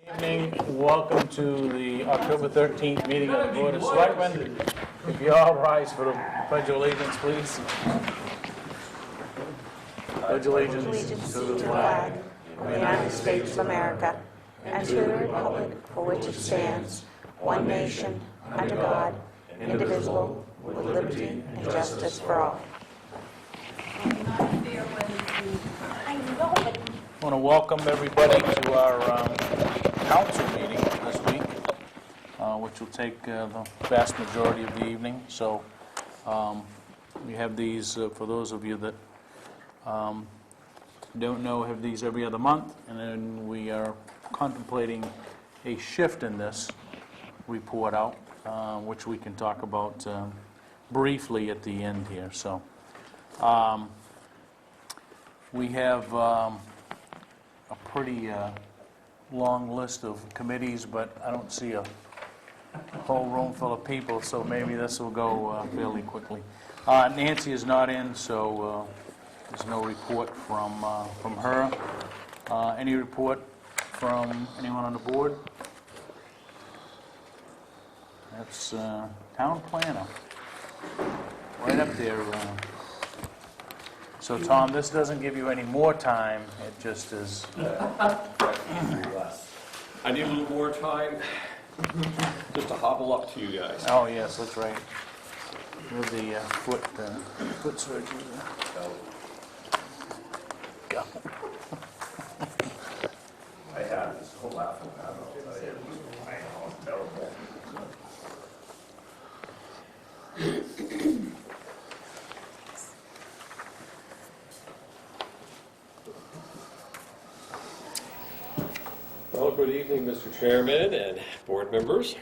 Good evening. Welcome to the October 13th meeting of the Board of Selectmen. If you all rise for the Pledge of Allegiance, please. Pledge allegiance to the flag of the United States of America and to the republic for which it stands, one nation, under God, indivisible, with liberty and justice for all. I want to welcome everybody to our council meeting this week, which will take the vast majority of the evening. So we have these, for those of you that don't know, have these every other month, and then we are contemplating a shift in this report out, which we can talk about briefly at the end here. So we have a pretty long list of committees, but I don't see a whole room full of people, so maybe this will go fairly quickly. Nancy is not in, so there's no report from her. Any report from anyone on the board? That's town planner, right up there. So Tom, this doesn't give you any more time, it just is... I need a little more time just to hobble up to you guys. Oh, yes, that's right. With the foot surgery. Go. I had this whole laughing at it. It was terrible. Well, good evening, Mr. Chairman and board members.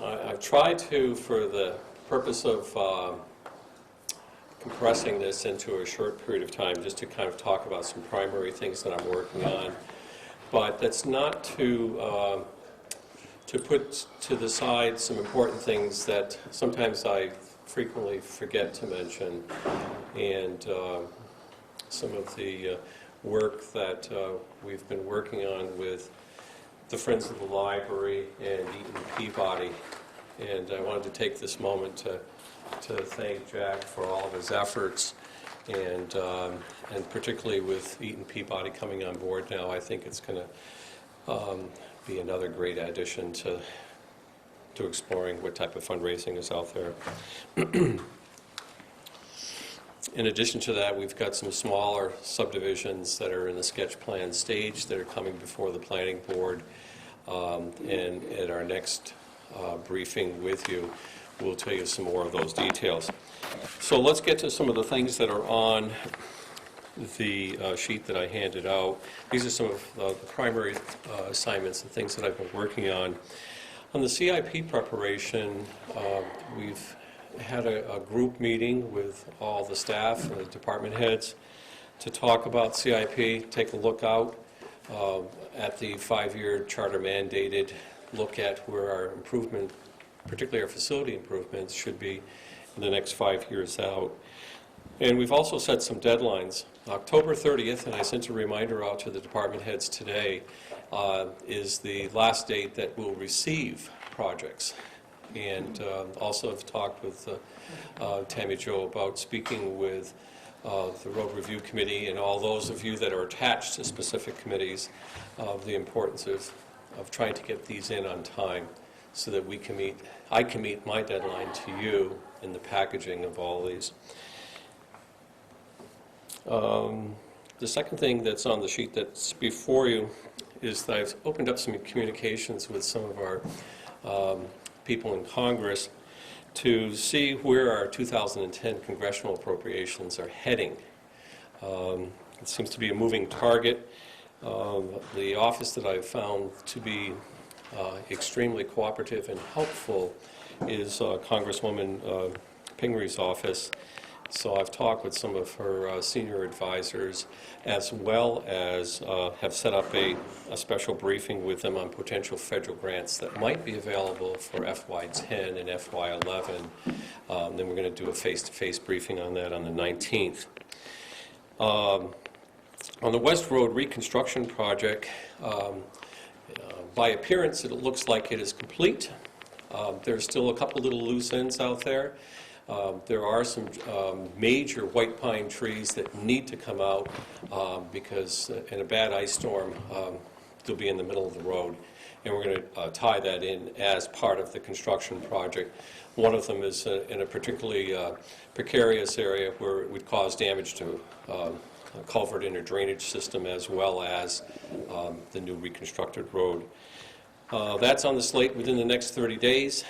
I've tried to, for the purpose of compressing this into a short period of time, just to kind of talk about some primary things that I'm working on. But that's not to put to the side some important things that sometimes I frequently forget to mention, and some of the work that we've been working on with the Friends of the Library and Eaton Peabody. And I wanted to take this moment to thank Jack for all of his efforts, and particularly with Eaton Peabody coming on board now, I think it's going to be another great addition to exploring what type of fundraising is out there. In addition to that, we've got some smaller subdivisions that are in the sketch plan stage that are coming before the planning board, and at our next briefing with you, we'll tell you some more of those details. So let's get to some of the things that are on the sheet that I handed out. These are some of the primary assignments and things that I've been working on. On the CIP preparation, we've had a group meeting with all the staff and the department heads to talk about CIP, take a look out at the 5-year charter mandated look at where our improvement, particularly our facility improvements, should be in the next 5 years out. And we've also set some deadlines. October 30th, and I sent a reminder out to the department heads today, is the last date that we'll receive projects. And also have talked with Tammy Jo about speaking with the Road Review Committee and all those of you that are attached to specific committees of the importance of trying to get these in on time so that I can meet my deadline to you in the packaging of all these. The second thing that's on the sheet that's before you is that I've opened up some communications with some of our people in Congress to see where our 2010 congressional appropriations are heading. It seems to be a moving target. The office that I've found to be extremely cooperative and helpful is Congresswoman Pingree office. So I've talked with some of her senior advisors, as well as have set up a special briefing with them on potential federal grants that might be available for FY10 and FY11. Then we're going to do a face-to-face briefing on that on the 19th. On the West Road reconstruction project, By appearance, it looks like it is complete. There's still a couple little loose ends out there. There are some major white pine trees that need to come out because in a bad ice storm, they'll be in the middle of the road. And we're going to tie that in as part of the construction project. One of them is in a particularly precarious area where it would cause damage to a culvert and a drainage system as well as the new reconstructed road. That's on the slate within the next 30 days.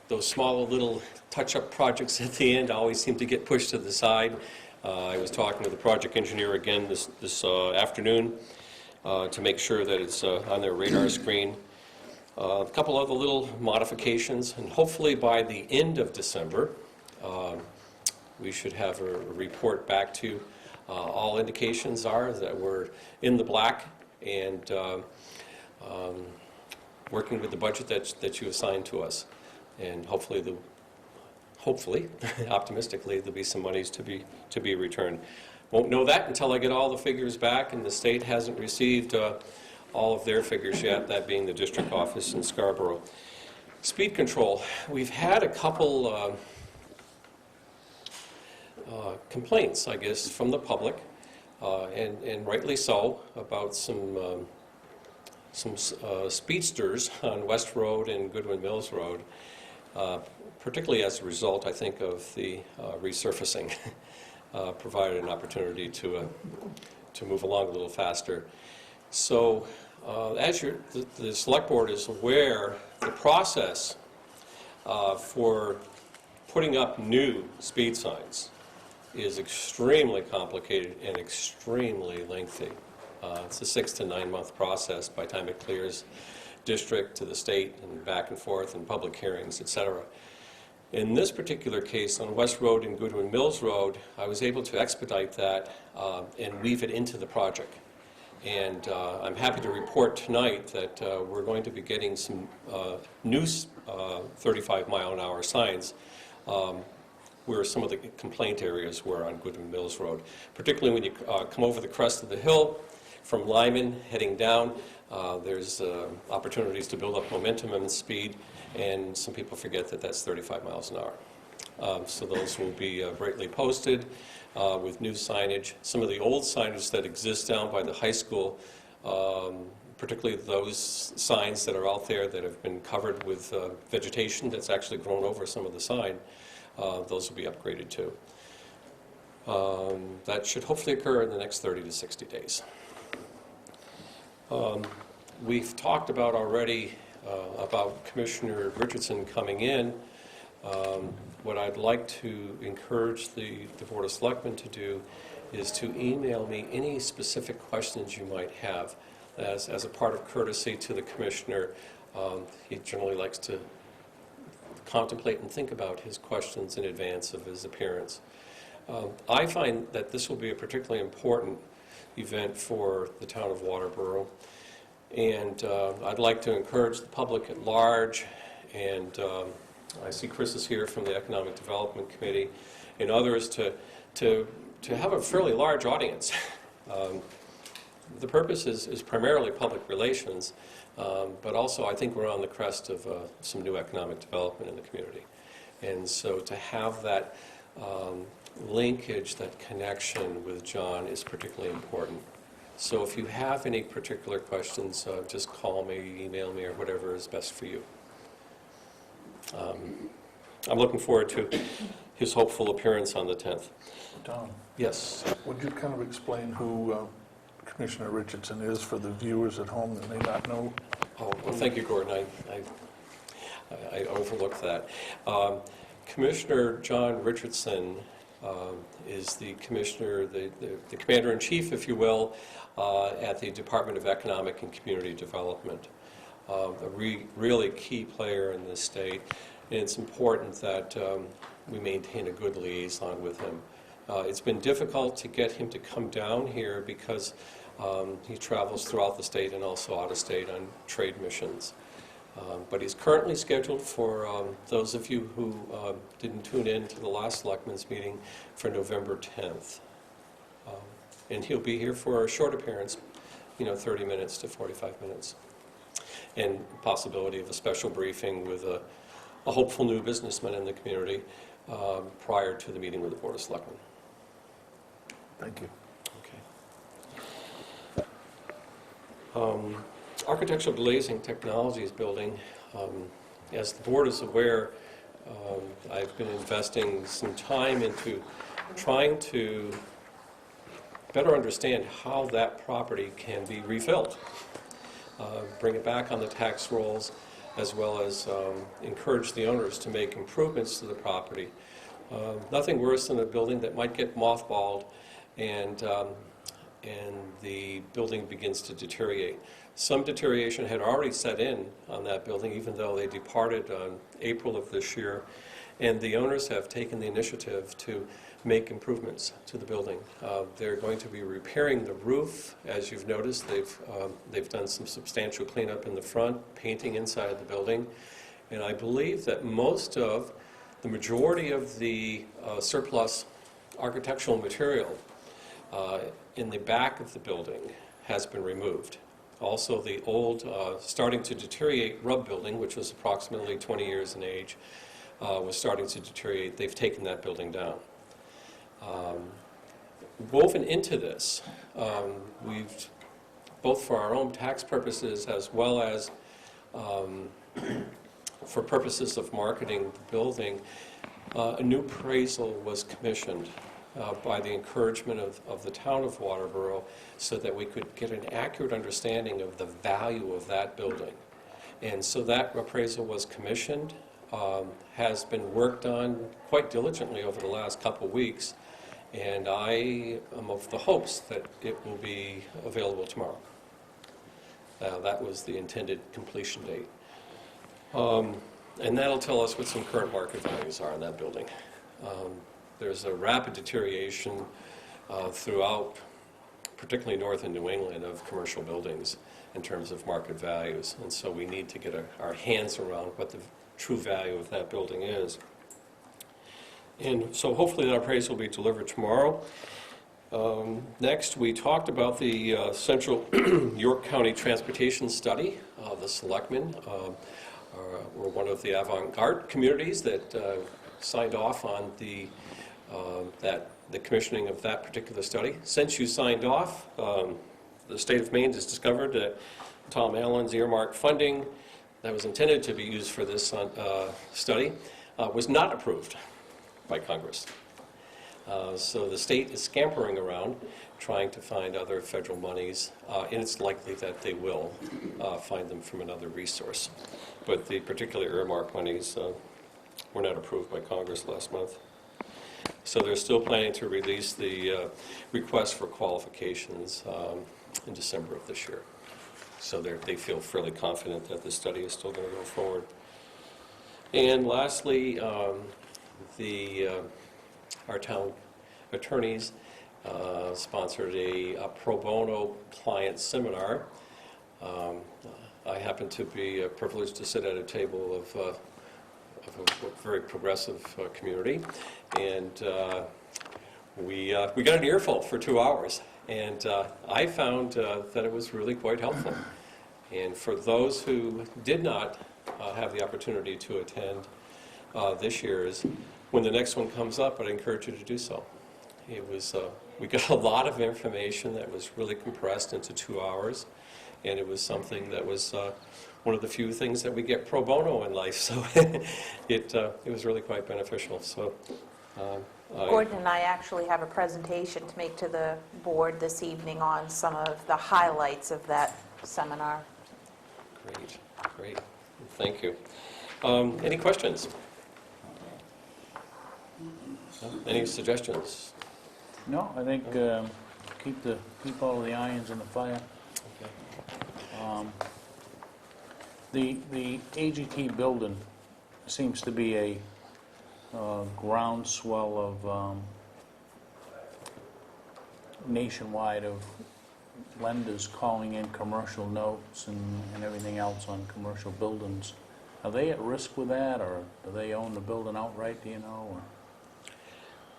Those smaller little touch-up projects at the end always seem to get pushed to the side. I was talking to the project engineer again this afternoon to make sure that it's on their radar screen. A couple other little modifications, and hopefully by the end of December, we should have a report back to you. All indications are that we're in the black and working with the budget that you assigned to us. And hopefully, optimistically, there'll be some monies to be returned. Won't know that until I get all the figures back, and the state hasn't received all of their figures yet, that being the district office in Scarborough. Speed control. We've had a couple complaints, I guess, from the public, and rightly so, about some speedsters on West Road and Goodwin Mills Road, particularly as a result, I think, of the resurfacing. Provided an opportunity to move along a little faster. So as the Select Board is aware, the process for putting up new speed signs is extremely complicated and extremely lengthy. It's a 6 to 9 month process by the time it clears district to the state and back and forth and public hearings, etc. In this particular case, on West Road and Goodwin Mills Road, I was able to expedite that and weave it into the project. And I'm happy to report tonight that we're going to be getting some new 35-mile-an-hour signs where some of the complaint areas were on Goodwin Mills Road. Particularly when you come over the crest of the hill from Lyman heading down, there's opportunities to build up momentum and speed. And some people forget that that's 35 miles an hour. So those will be brightly posted with new signage. Some of the old signage that exist down by the high school, particularly those signs that are out there that have been covered with vegetation that's actually grown over some of the sign, those will be upgraded too. That should hopefully occur in the next 30 to 60 days. We've talked about already about Commissioner Richardson coming in. What I'd like to encourage the Board of Selectmen to do is to email me any specific questions you might have. As a part of courtesy to the Commissioner, he generally likes to contemplate and think about his questions in advance of his appearance. I find that this will be a particularly important event for the town of Waterboro. And I'd like to encourage the public at large, and I see Chris is here from the Economic Development Committee, and others to have a fairly large audience. The purpose is primarily public relations, but also I think we're on the crest of some new economic development in the community. And so to have that linkage, that connection with John is particularly important. So if you have any particular questions, just call me, email me, or whatever is best for you. I'm looking forward to his hopeful appearance on the 10th. Tom, Yes. would you kind of explain who Commissioner Richardson is for the viewers at home that may not know? Oh, well, thank you, Gordon. I overlooked that. Commissioner John Richardson is the commissioner, the commander-in-chief, if you will, at the Department of Economic and Community Development. A really key player in this state, and it's important that we maintain a good liaison with him. It's been difficult to get him to come down here because he travels throughout the state and also out of state on trade missions. But he's currently scheduled for those of you who didn't tune in to the last Selectmen's meeting for November 10th. And he'll be here for a short appearance, 30 minutes to 45 minutes. and possibility of a special briefing with a hopeful new businessman in the community prior to the meeting with the Board of Selectmen. Thank you. Okay. Architectural Glazing Technologies building, as the board is aware, I've been investing some time into trying to better understand how that property can be refilled, bring it back on the tax rolls, as well as encourage the owners to make improvements to the property. Nothing worse than a building that might get mothballed and the building begins to deteriorate. Some deterioration had already set in on that building, even though they departed on April of this year, and the owners have taken the initiative to make improvements to the building. They're going to be repairing the roof. As you've noticed, they've done some substantial cleanup in the front, painting inside the building, and I believe that the majority of the surplus architectural material in the back of the building has been removed. Also, the old, starting to deteriorate rub building, which was approximately 20 years in age, was starting to deteriorate. They've taken that building down. Woven into this, we've, both for our own tax purposes as well as for purposes of marketing the building, a new appraisal was commissioned by the encouragement of the town of Waterboro so that we could get an accurate understanding of the value of that building. And so that appraisal was commissioned, has been worked on quite diligently over the last couple of weeks, and I am of the hopes that it will be available tomorrow. That was the intended completion date. And that'll tell us what some current market values are in that building. There's a rapid deterioration throughout, particularly north in New England, of commercial buildings in terms of market values. And so we need to get our hands around what the true value of that building is. And so hopefully that appraisal will be delivered tomorrow. Next, we talked about the Central York County Transportation Study. The selectmen were one of the avant-garde communities that signed off on the commissioning of that particular study. Since you signed off, the state of Maine has discovered that Tom Allen's earmarked funding that was intended to be used for this study was not approved by Congress. So the state is scampering around trying to find other federal monies, and it's likely that they will find them from another resource. But the particular earmark monies were not approved by Congress last month. So they're still planning to release the request for qualifications in December of this year. So they feel fairly confident that the study is still going to go forward. And lastly, our town attorneys sponsored a pro bono client seminar. I happen to be privileged to sit at a table of a very progressive community, and we got an earful for 2 hours, and I found that it was really quite helpful. And for those who did not have the opportunity to attend this year's, when the next one comes up, I'd encourage you to do so. It was we got a lot of information that was really compressed into 2 hours, and it was something that was one of the few things that we get pro bono in life. So it was really quite beneficial. So Gordon and I actually have a presentation to make to the board this evening on some of the highlights of that seminar. Great. Thank you. Any questions? Any suggestions? No, I think keep all of the irons in the fire. The AGT building seems to be a groundswell of nationwide of lenders calling in commercial notes and everything else on commercial buildings. Are they at risk with that, or do they own the building outright, do you know?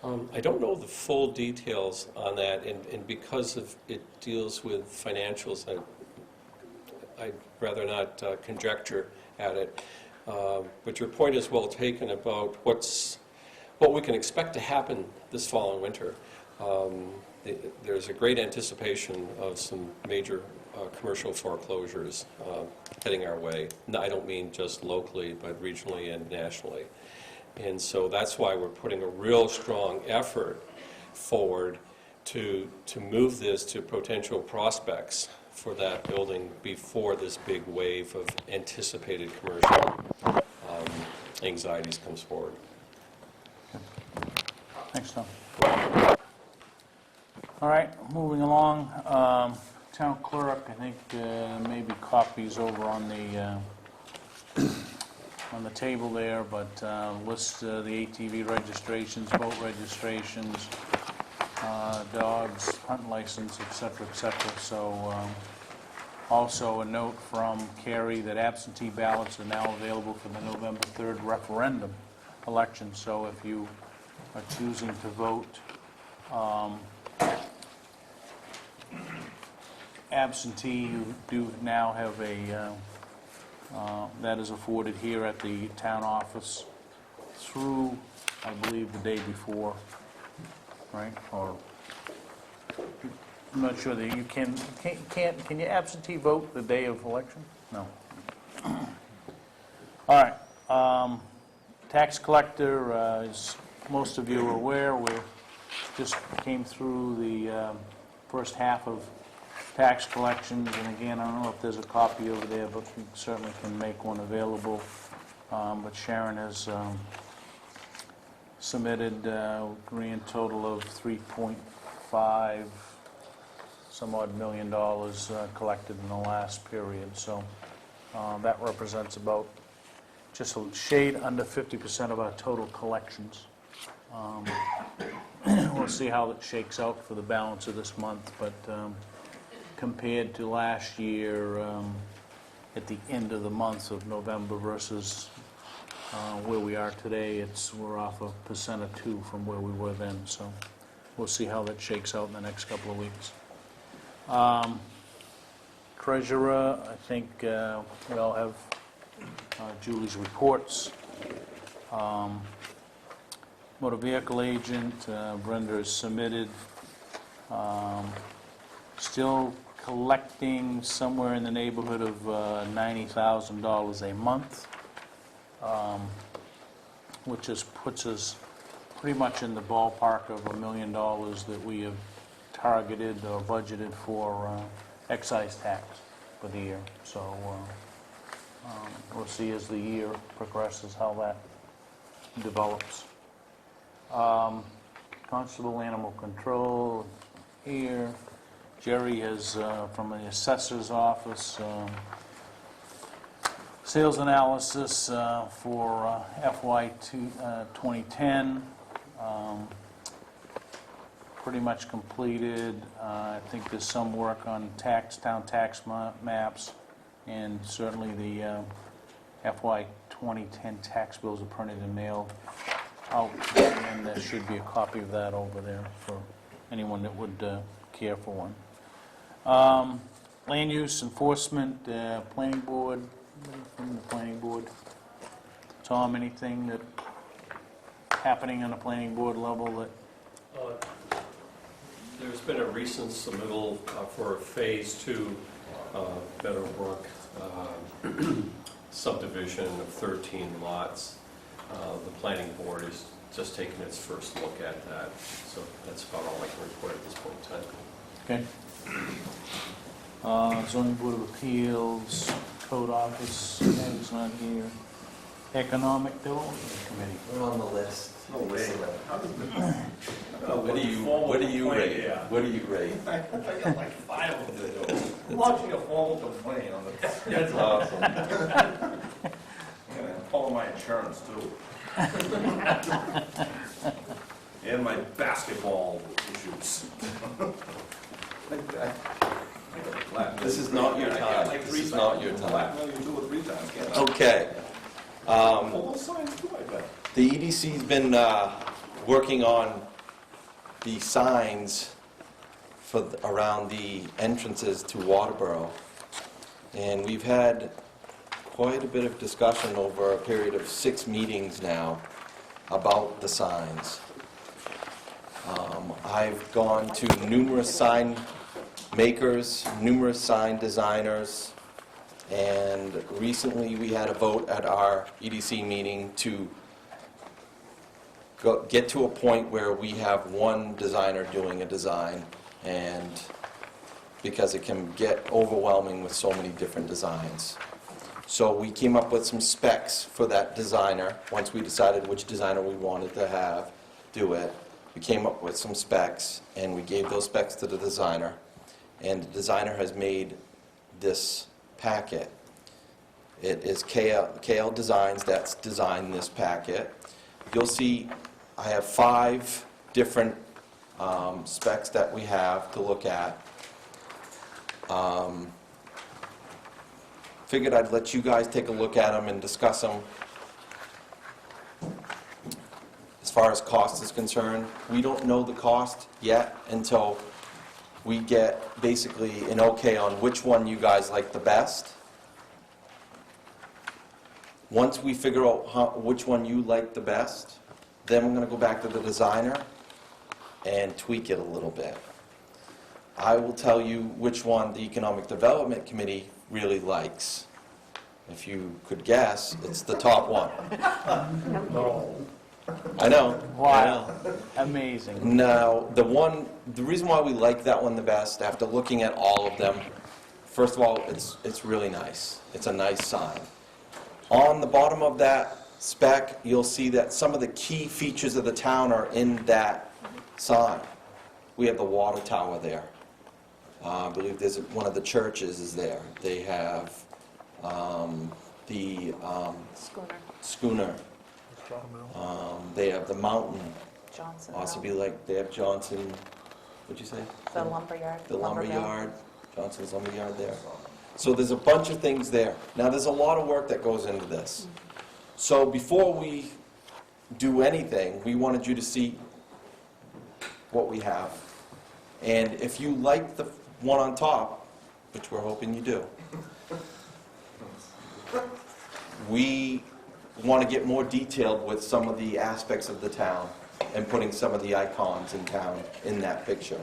Or? I don't know the full details on that, and because of it deals with financials, I'd rather not conjecture at it. But your point is well taken about what we can expect to happen this fall and winter. There's a great anticipation of some major commercial foreclosures heading our way. No, I don't mean just locally, but regionally and nationally. And so that's why we're putting a real strong effort forward to move this to potential prospects for that building before this big wave of anticipated commercial anxieties comes forward. Thanks, Tom. All right, moving along. Town clerk, I think maybe copies over on the table there, but lists the ATV registrations, boat registrations, dogs, hunt license, et cetera, et cetera. So also a note from Carrie that absentee ballots are now available for the November 3rd referendum election. So if you are choosing to vote absentee, you do now have a, that is afforded here at the town office through, I believe, the day before, right? Or, I'm not sure that you can you absentee vote the day of election? No. All right. Tax collector, as most of you are aware, we just came through the first half of tax collections, and again, I don't know if there's a copy over there, but we certainly can make one available. But Sharon has submitted a grand total of $3.5 some odd million collected in the last period. So that represents about just a shade under 50% of our total collections. We'll see how it shakes out for the balance of this month, but compared to last year, at the end of the month of November versus where we are today, we're off 1% or 2% from where we were then. So we'll see how that shakes out in the next couple of weeks. Treasurer, I think we all have Julie's reports. Motor vehicle agent, Brenda has submitted. Still collecting somewhere in the neighborhood of $90,000 a month, which puts us pretty much in the ballpark of $1 million that we have targeted or budgeted for excise tax for the year. So we'll see as the year progresses how that develops. Constable animal control here. Jerry has, from the assessor's office, sales analysis for FY 2010. Pretty much completed. I think there's some work on town tax maps, and certainly the FY 2010 tax bills are printed and mailed out, and there should be a copy of that over there for anyone that would care for one. Land use enforcement, planning board, from the planning board. Tom, anything that happening on the planning board level that? There's been a recent submittal for Phase 2 Meadowbrook subdivision of 13 lots. The planning board is just taking its first look at that, so that's about all I can report at this point in time. Okay. Zoning Board of Appeals, Code Office, is not here. Economic Development Committee. We're on the list. No way. What do you rate? What do you rate? I got like 5 of them. I'm launching a formal complaint on the schedule. Awesome. I'm pulling my insurance too. And my basketball issues. This is not your time. This is not your time. You do it 3 times, can't I? Okay. Pull those signs too, I bet. The EDC's been working on the signs for around the entrances to Waterboro. And we've had quite a bit of discussion over a period of 6 meetings now about the signs. I've gone to numerous sign makers, numerous sign designers, and recently we had a vote at our EDC meeting to get to a point where we have one designer doing a design, and because it can get overwhelming with so many different designs. So we came up with some specs for that designer. Once we decided which designer we wanted to have do it, we came up with some specs, and we gave those specs to the designer. And the designer has made this packet. It is KL Designs that's designed this packet. You'll see I have 5 different specs that we have to look at. Figured I'd let you guys take a look at them and discuss them. As far as cost is concerned, we don't know the cost yet until we get basically an okay on which one you guys like the best. Once we figure out which one you like the best, then we're going to go back to the designer and tweak it a little bit. I will tell you which one the Economic Development Committee really likes. If you could guess, it's the top one. I know. Wow, amazing. Now, the reason why we like that one the best, after looking at all of them, first of all, it's really nice. It's a nice sign. On the bottom of that spec, you'll see that some of the key features of the town are in that sign. We have the water tower there. I believe there's one of the churches is there. They have the schooner. They have the mountain. Johnson. Possibly like they have Johnson. What'd you say? The lumberyard. The lumberyard. Johnson's lumberyard there. So there's a bunch of things there. Now there's a lot of work that goes into this. So before we do anything, we wanted you to see what we have. And if you like the one on top, which we're hoping you do, we want to get more detailed with some of the aspects of the town and putting some of the icons in town in that picture.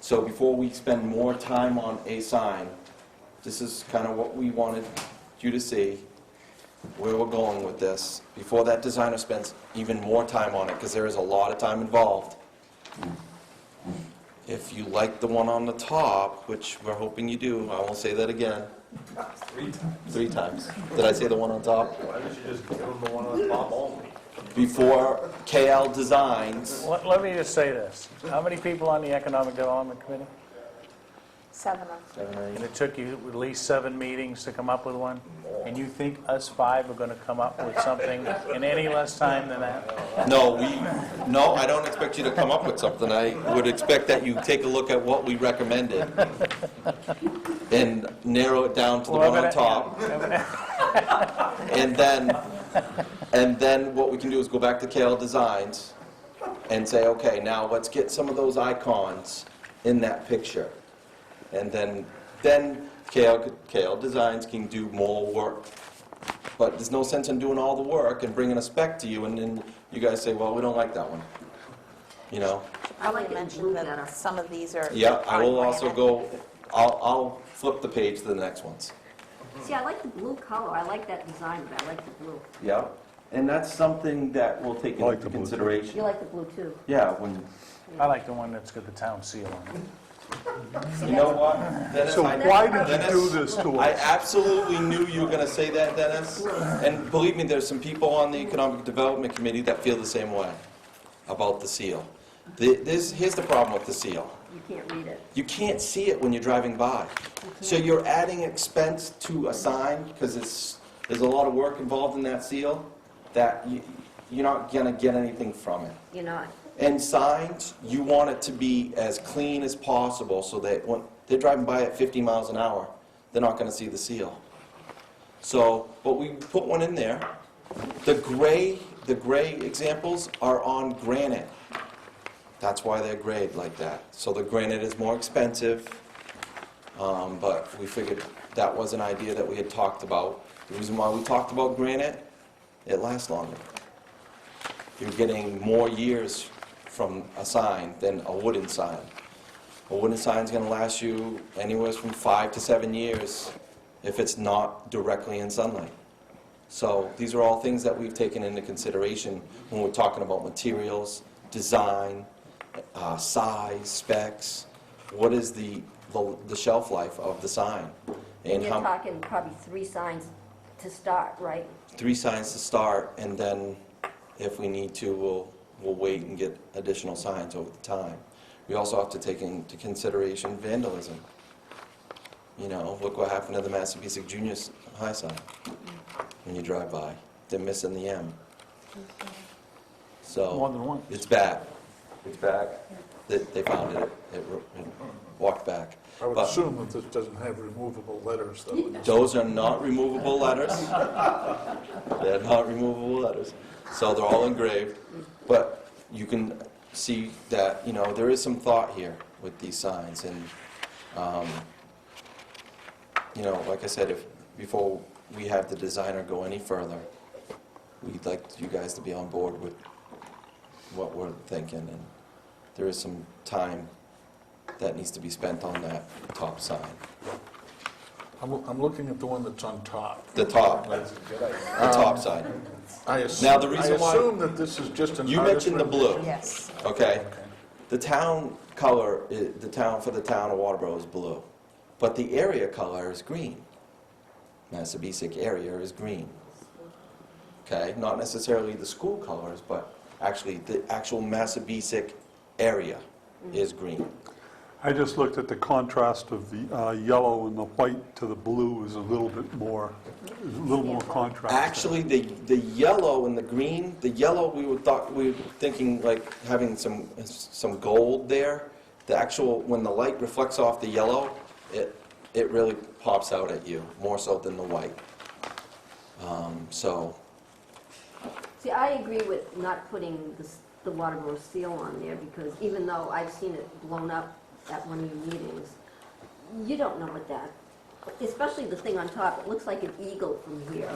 So before we spend more time on a sign, this is kind of what we wanted you to see, where we're going with this, before that designer spends even more time on it, because there is a lot of time involved. If you like the one on the top, which we're hoping you do, I won't say that again. 3 times. Did I say the one on top? Why don't you just give them the one on the top only? Before KL Designs, Let me just say this. How many people on the Economic Development Committee? 7 of them. And it took you at least 7 meetings to come up with one? And you think us 5 are going to come up with something in any less time than that? no, I don't expect you to come up with something. I would expect that you take a look at what we recommended and narrow it down to the one on top. And then what we can do is go back to KL Designs and say, okay, now let's get some of those in that picture. And then KL Designs can do more work. But there's no sense in doing all the work and bringing a spec to you, and then you guys say, well, we don't like that one. You know? I like to mention that some of these are. Yeah, I will also granite. go, I'll flip the page to the next ones. See, I like the blue color. I like that design, but I like the blue. Yeah, and that's something that we'll take into consideration. You like the blue too? Yeah, when, I like the one that's got the town seal on it. you know what? Dennis, So I- why did you Dennis, do this to I us? absolutely knew you were going to say that, Dennis. And believe me, there's some people on the Economic Development Committee that feel the same way about the seal. Here's the problem with the seal. You can't read it. You can't see it when you're driving by. So you're adding expense to a sign, because there's a lot of work involved in that seal, that you're not going to get anything from it. You're not. And signs, you want it to be as clean as possible so that when they're driving by at 50 miles an hour, they're not going to see the seal. So, but we put one in there. The gray examples are on granite. That's why they're grayed like that. So the granite is more expensive. but we figured that was an idea that we had talked about. The reason why we talked about granite, it lasts longer. You're getting more years from a sign than a wooden sign. A wooden sign's going to last you anywhere from 5 to 7 years if it's not directly in sunlight. So these are all things that we've taken into consideration when we're talking about materials, design, size, specs. What is the shelf life of the sign? And You're talking probably 3 signs to start, right? 3 signs to start, and then if we need to, we'll wait and get additional signs over the time. We also have to take into consideration vandalism. You know, look what happened to the Massabesic Junior High sign. When you drive by, they're missing the M. So More than one. it's back. It's back. They found it. It walked back. I would But assume that this doesn't have removable letters, though. those are not removable letters. They're not removable letters. So they're all engraved. But you can see that, you know, there is some thought here with these signs. And, you know, like I said, before we have the designer go any further, we'd like you guys to be on board with what we're thinking. And there is some time that needs to be spent on that top sign. I'm looking at the one that's on top. The top side. I assume, Now, the reason why- I assume that this is just an You artist mentioned the blue, rendition? Yes. okay? Okay. The town color, for the town of Waterboro is blue, but the area color is green. Massabesic area is green. Okay, not necessarily the school colors, but actually the actual Massabesic area is green. I just looked at the contrast of the yellow and the white to the blue is a little bit more, contrast. Actually, the yellow and the green, the yellow we were thinking like having some gold there. The actual, when the light reflects off the yellow, it really pops out at you more so than the white. So See, I agree with not putting the Waterboro seal on there, because even though I've seen it blown up at one of your meetings, you don't know what that, especially the thing on top, it looks like an eagle from here,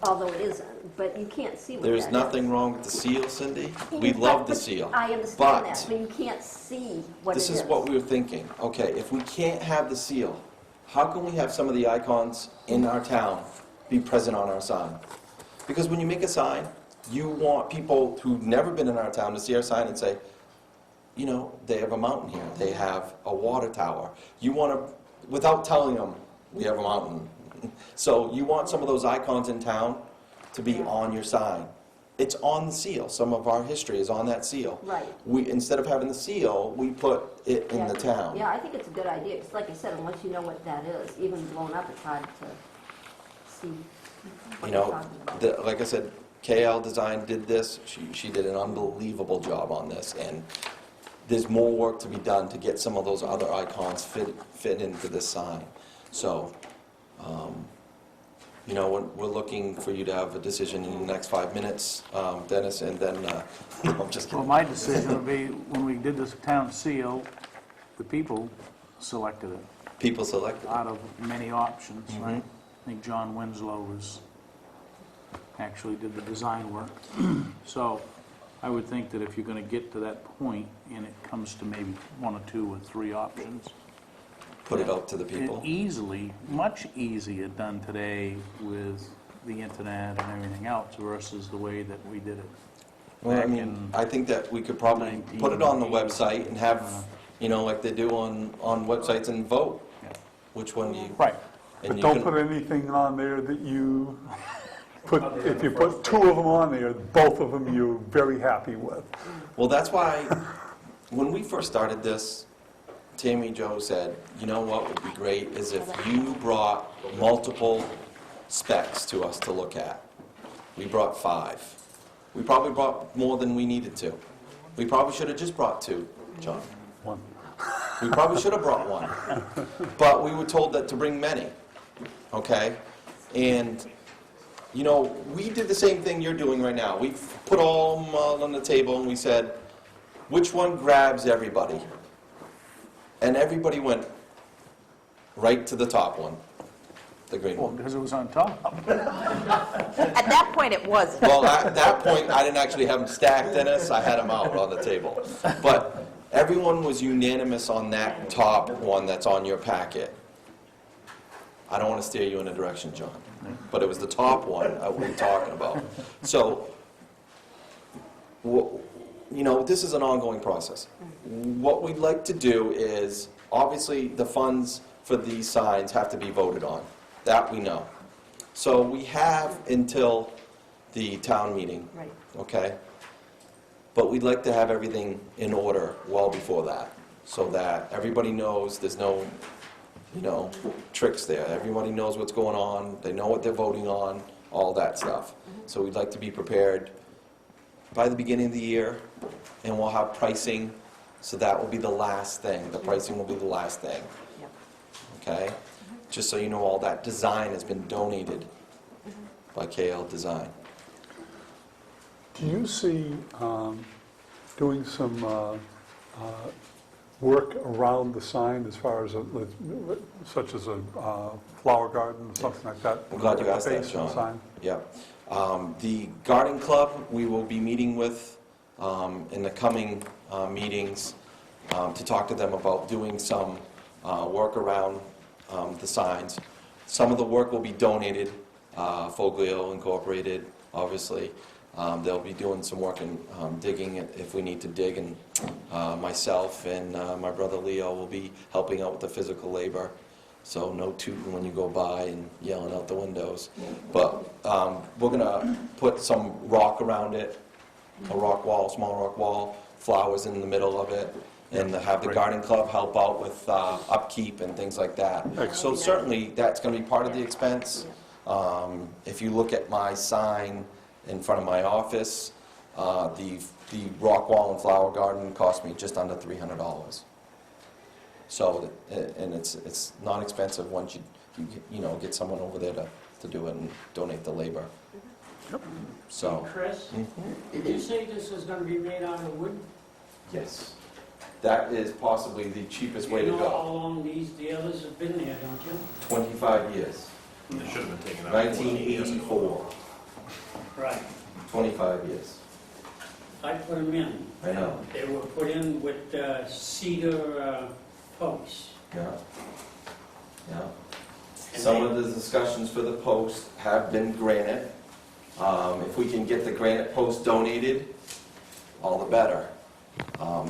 although it isn't, but you can't see what that is. there's nothing wrong with the seal, Cindy. We love the seal. I understand that, But but you can't see what it is. this is what we were thinking. Okay, if we can't have the seal, how can we have some of the icons in our town be present on our sign? Because when you make a sign, you want people who've never been in our town to see our sign and say, you know, they have a mountain here, they have a water tower. You want to, without telling them, we have a mountain. So you want some of those icons in town to be on your sign. It's on the seal. Some of our history is on that seal. Right. Instead of having the seal, we put it in the town. Yeah, I think it's a good idea. It's like I said, unless you know what that is, even blown up, it's hard to see what You you're know, talking about. like I said, KL Design did this. She did an unbelievable job on this, and there's more work to be done to get some of those other icons fit into this sign. So, you know, we're looking for you to have a decision in the next 5 minutes, Dennis, and then, no, I'm just Well, kidding. my decision would be, when we did this town seal, the people selected it People selected. out of many options, right? I think John Winslow actually did the design work. So I would think that if you're going to get to that point and it comes to maybe 1 or 2 or 3 options, Put it out to the people. it easily, much easier done today with the internet and everything else versus the way that we did it. Well, I back mean, in I think that we could probably put it on the 1980s. website and have, you know, like they do on websites, and vote Yeah. which one you. Right. and But you don't can- put anything on there that you put, if you put 2 of them on there, both of them you're very happy with. Well, that's why, when we first started this, Tammy Jo said, you know what would be great is if you brought multiple specs to us to look at. We brought 5. We probably brought more than we needed to. We probably should have just brought 2, John. 1. We probably should have brought 1. But we were told that to bring many, okay? And, you know, we did the same thing you're doing right now. We put all of them on the table and we said, which one grabs everybody? And everybody went, right to the top one, the green Well, one. because it was on top. At that point, it wasn't. Well, at that point, I didn't actually have them stacked, Dennis, I had them out on the table. But everyone was unanimous on that top one that's on your packet. I don't want to steer you in a direction, John, but it was the top one we're talking about. So, this is an ongoing process. What we'd like to do is, obviously, the funds for these signs have to be voted on. That we know. So we have until the town meeting, Right. okay? But we'd like to have everything in order well before that, so that everybody knows there's no, tricks there. Everybody knows what's going on, they know what they're voting on, all that stuff. So we'd like to be prepared by the beginning of the year, and we'll have pricing, so that will be the last thing. The pricing will be the last thing, Yep. okay? Just so you know, all that design has been donated by KL Design. Do you see doing some work around the sign as far as, such as a flower garden or something like that? I'm glad you asked that, Base of the John. sign? Yeah. The garden club, we will be meeting with in the coming meetings to talk to them about doing some work around the signs. Some of the work will be donated, Foglio Incorporated, obviously. They'll be doing some work in digging if we need to dig, and myself and my brother Leo will be helping out with the physical labor. So no tooting when you go by and yelling out the windows. But we're gonna put some rock around it, a rock wall, small rock wall, flowers in the middle of it, and have the garden club help out with upkeep and things like that. So certainly, that's gonna be part of the expense. If you look at my sign in front of my office, the rock wall and flower garden cost me just under $300. So, and it's not expensive once you get someone over there to do it and donate the labor. So, Chris, did you say this is gonna be made out of wood? yes, that is possibly the cheapest way to You know how go. long the others have been there, don't you? 25 years, It should have been taken out. 1984, Right. 25 years. I put them in. I know. They were put in with cedar posts. Yeah. Yeah. And Some they- of the discussions for the post have been granite. If we can get the granite post donated, all the better.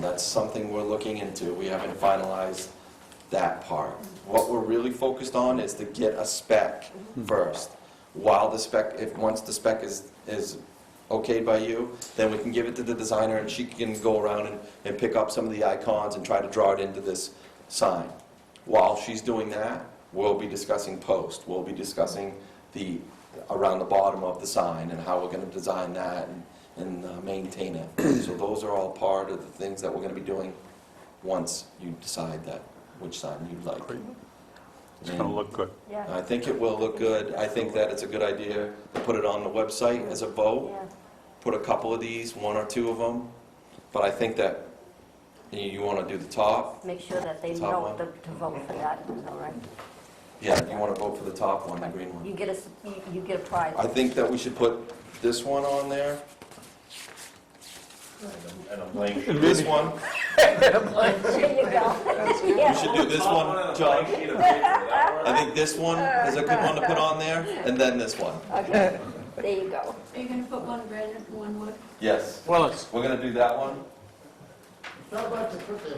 That's something we're looking into. We haven't finalized that part. What we're really focused on is to get a spec first. While the spec, once the spec is okayed by you, then we can give it to the designer and she can go around and pick up some of the icons and try to draw it into this sign. While she's doing that, we'll be discussing post. We'll be discussing around the bottom of the sign and how we're going to design that and maintain it. So those are all part of the things that we're going to be doing once you decide which sign you'd like. It's going to look good. Yeah. I think it will look good. I think that it's a good idea to put it on the website as a vote. Yeah. Put a couple of these, one or two of them. But I think that you want to do the top. Make sure that they Top know one. to vote for that, all right? Yeah, you want to vote for the top one, the green one. You get you get a prize. I think that we should put this one on there. And a blank. This one. There you go. We Yeah. should do this one, John. I think this one is a good one to put on there, and then this one. Okay, there you go. Are you gonna put one granite and one wood? Yes. Well, it's, We're going to do that one. I'd like to put the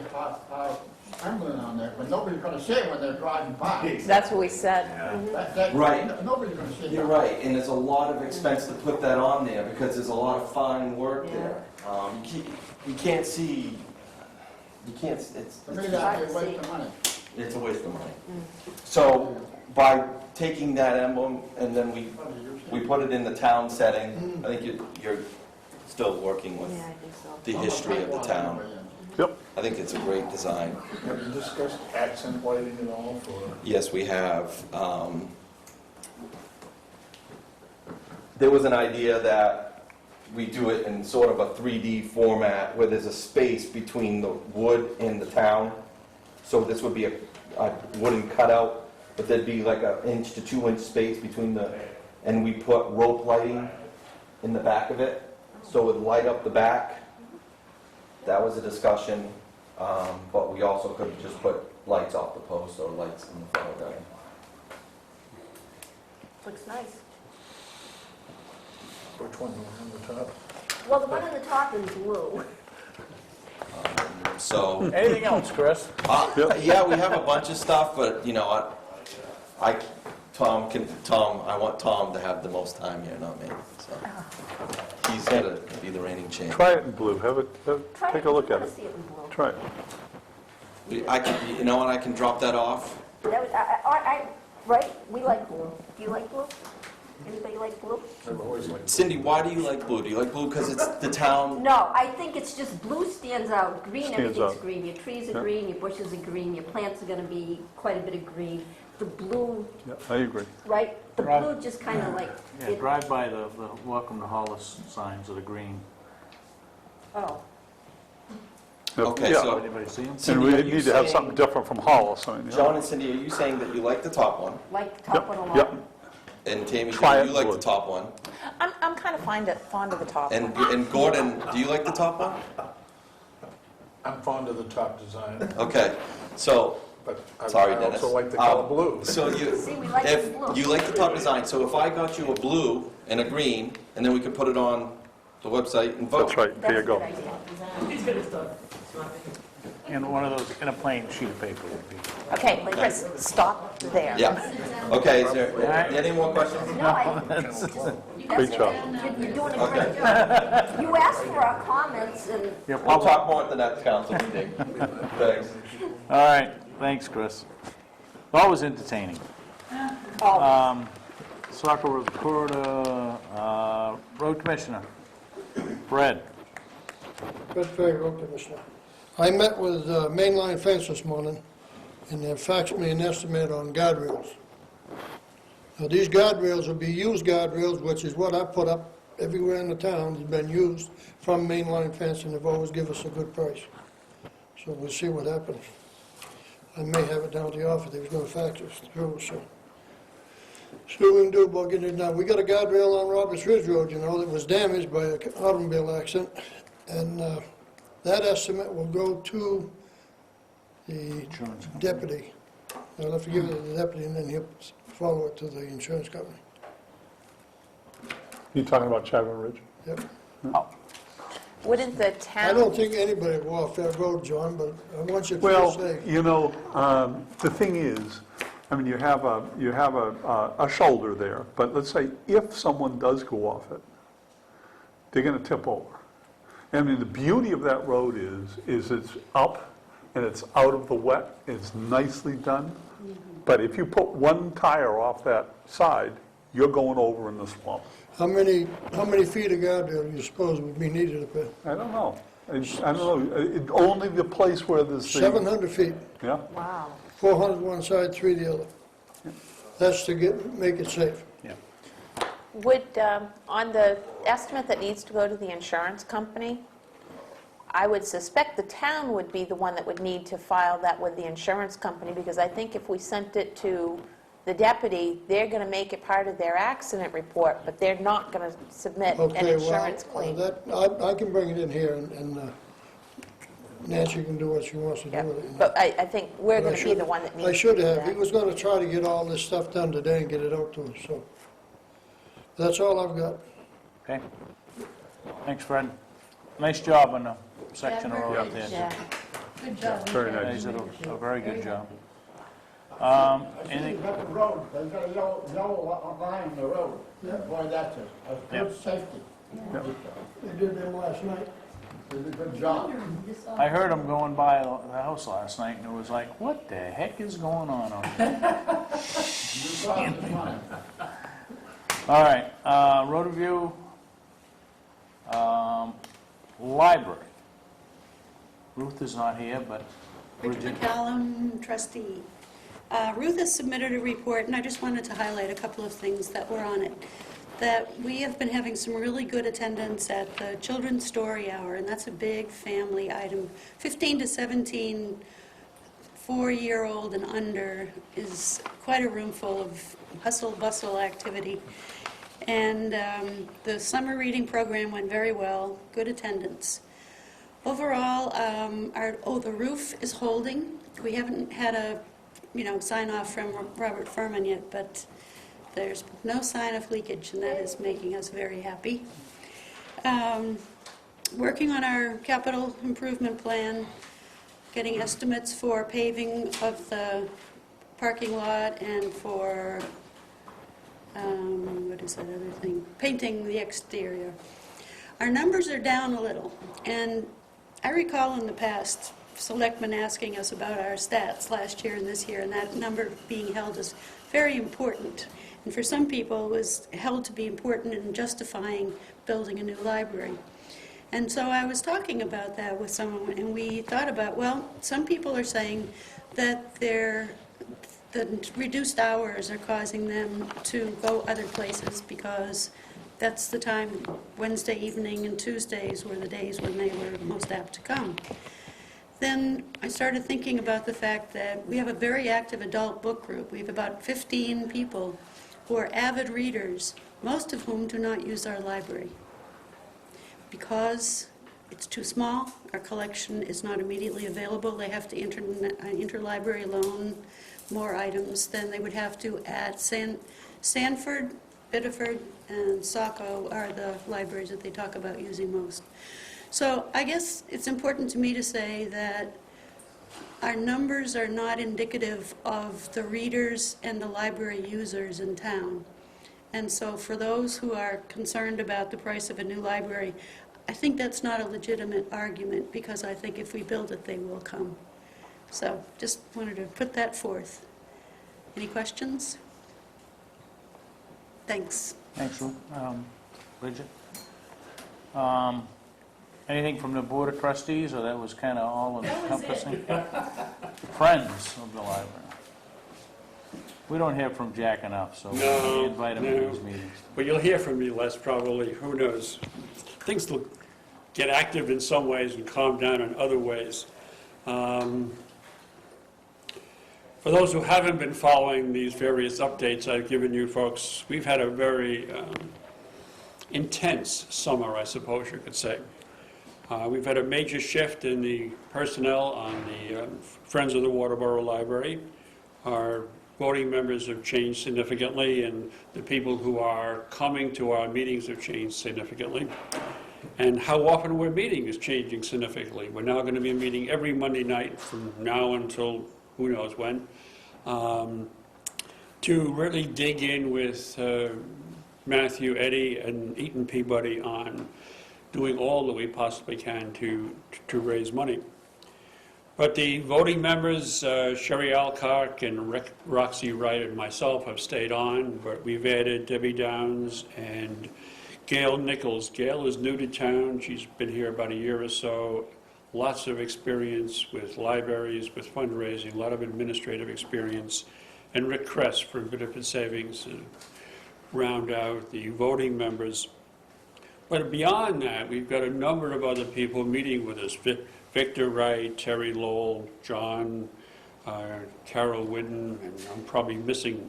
emblem on there, but nobody's gonna see it when they're driving by. That's what we said. Right. Nobody's gonna see it. You're right, and there's a lot of expense to put that on there because there's a lot of fine work there. You can't see, it's To me, that'd be a waste of money. a waste of money. So by taking that emblem and then we put it in the town setting, I think you're still working with Yeah, I think so. the history of the town. Yep. I think it's a great design. Have you discussed accent lighting at all for? Yes, we have. There was an idea that we do it in sort of a 3D format where there's a space between the wood and the town. So this would be a wooden cutout but there'd be like an inch to 2 inch space between and we put rope lighting in the back of it, so it would light up the back. That was a discussion, but we also could just put lights off the post or lights in the front of that. Looks nice. Which one, the one on the top? Well, the one on the top is blue. So, Anything else, Chris? yeah, we have a bunch of stuff, but you know, I want Tom to have the most time here, not me. So he's gonna be the reigning champ. Try it in blue, take a look at it. See it in blue. Try it. I can, you know, and I can drop that off. That was, right, we like blue. Do you like blue? Anybody like blue? I've always liked Cindy, why do you like blue? Do you like blue because it's the town? No, I think it's just blue stands out. Green, Stands everything's out. green. Your trees are Yeah. green, your bushes are green, your plants are gonna be quite a bit of green. The blue, Yeah, I agree. right, the Right. blue just kind of like, Yeah, drive by the Welcome to Hollis signs that are green. oh. Okay, Yeah. so Anybody see them? And Cindy, we are you need to have saying- something different from Hollis, I mean, yeah. John and Cindy, are you saying that you like the top one? Like the top one a lot. Yep. And Tammy, Try do you it like blue. the top one? I'm kind of fond of the top. And Gordon, do you like the top one? I'm fond of the top design, Okay, so, but sorry, I Dennis. also like the color blue. So See, we like the if blue. you like the top design, so if I got you a blue and a green, and then we could put it on the website and vote. That's right, there you That's a go. good idea. And one of those, in a plain sheet of paper would be. Okay, Chris, stop there. Yeah. Okay, is there any more questions? No, Great job. you're doing a great job. You asked for our comments and Yeah, We'll public. talk more at the next council meeting. Thanks. All right, thanks, Chris. Always entertaining. Soccer recorder, road commissioner, Fred. Fred Ferry, Road Commissioner. I met with Mainline Fence this morning, and they faxed me an estimate on guardrails. Now, these guardrails will be used guardrails, which is what I put up everywhere in the town, has been used from Mainline Fence, and they've always given us a good price. So we'll see what happens. I may have it down at the office, there's no fax it through, so. See what we can do about getting it done. We got a guardrail on Roberts Ridge Road, you know, that was damaged by an automobile accident, and that estimate will go to the deputy. I'll have to give it to the deputy, and then he'll follow it to the insurance company. You talking about Chapman Ridge? Yep. Wouldn't the I town, don't think anybody will go off that road, John, but I want you to feel Well, safe. you know, the thing is, I mean, you have a shoulder there, but let's say if someone does go off it, they're going to tip over. I mean, the beauty of that road is it's up and it's out of the wet, it's nicely done. But if you put one tire off that side, you're going over in the swamp. How many feet of guardrail do you suppose would be needed up there? I don't know. I don't know. Only the place where there's the... 700 feet, Yeah. wow. 400 one side, 3 the other. That's to make it safe. Would, on the estimate that needs to go to the insurance company, I would suspect the town would be the one that would need to file that with the insurance company, because I think if we sent it to the deputy, they're going to make it part of their accident report, but they're not going to submit an Okay, insurance well, claim. I can bring it in here, and Nancy can do what she wants to do Yep. with it. But I think we're But I going to be should- the one that needs I to should do have. that. He was going to try to get all this stuff done today and get it out to us, so. That's all I've got. Okay. Thanks, Fred. Nice job on the section of road up there. Yeah. Good job. Very Yeah, nice. you did a very good job. Anything, Got the road, they got a yellow line on the road. Boy, that's a Yep. good safety. They did them last night. Did a good job. I heard him going by the house last night, and it was like, what the heck is going on out there? You saw it this morning. All right, road review, library. Ruth is not here, but Richard Bridget. McCallum, trustee. Ruth has submitted a report, and I just wanted to highlight a couple of things that were on it. That we have been having some really good attendance at the Children's Story Hour, and that's a big family item. 15 to 17 4-year-old and under is quite a room full of hustle bustle activity. And the summer reading program went very well, good attendance. Overall, the roof is holding. We haven't had a, sign off from Robert Furman yet, but there's no sign of leakage, and that is making us very happy. Working on our capital improvement plan, getting estimates for paving of the parking lot and for, what is that other thing? Painting the exterior. Our numbers are down a little, and I recall in the past, selectmen asking us about our stats last year and this year, and that number being held as very important. And for some people, it was held to be important in justifying building a new library. And so I was talking about that with someone, and we thought about, well, some people are saying that the reduced hours are causing them to go other places because that's the time, Wednesday evening and Tuesdays were the days when they were most apt to come. Then I started thinking about the fact that we have a very active adult book group. We have about 15 people who are avid readers, most of whom do not use our library. Because it's too small, our collection is not immediately available. They have to interlibrary loan more items than they would have to at Sanford, Biddeford, and Saco are the libraries that they talk about using most. So I guess it's important to me to say that our numbers are not indicative of the readers and the library users in town. And so for those who are concerned about the price of a new library, I think that's not a legitimate argument, because I think if we build it, they will come. So just wanted to put that forth. Any questions? Thanks. Thanks, Ruth. Bridget? Anything from the Board of Trustees, or that was kind of all encompassing? Friends of the library. We don't hear from Jack enough, so we invite him to these meetings. But you'll hear from me less probably, who knows. Things will get active in some ways and calm down in other ways. For those who haven't been following these various updates I've given you folks, we've had a very intense summer, I suppose you could say. We've had a major shift in the personnel on the Friends of the Waterboro Library. Our voting members have changed significantly, and the people who are coming to our meetings have changed significantly. And how often we're meeting is changing significantly. We're now going to be meeting every Monday night from now until who knows when, to really dig in with Matthew, Eddie, and Eaton Peabody on doing all that we possibly can to raise money. But the voting members, Sherry Alcock and Roxy Wright and myself have stayed on, but we've added Debbie Downs and Gail Nichols. Gail is new to town. She's been here about a year or so. Lots of experience with libraries, with fundraising, a lot of administrative experience. And Rick Kress from Benefit Savings to round out the voting members. But beyond that, we've got a number of other people meeting with us. Victor Wright, Terry Lowell, John, Carol Whidden, and I'm probably missing,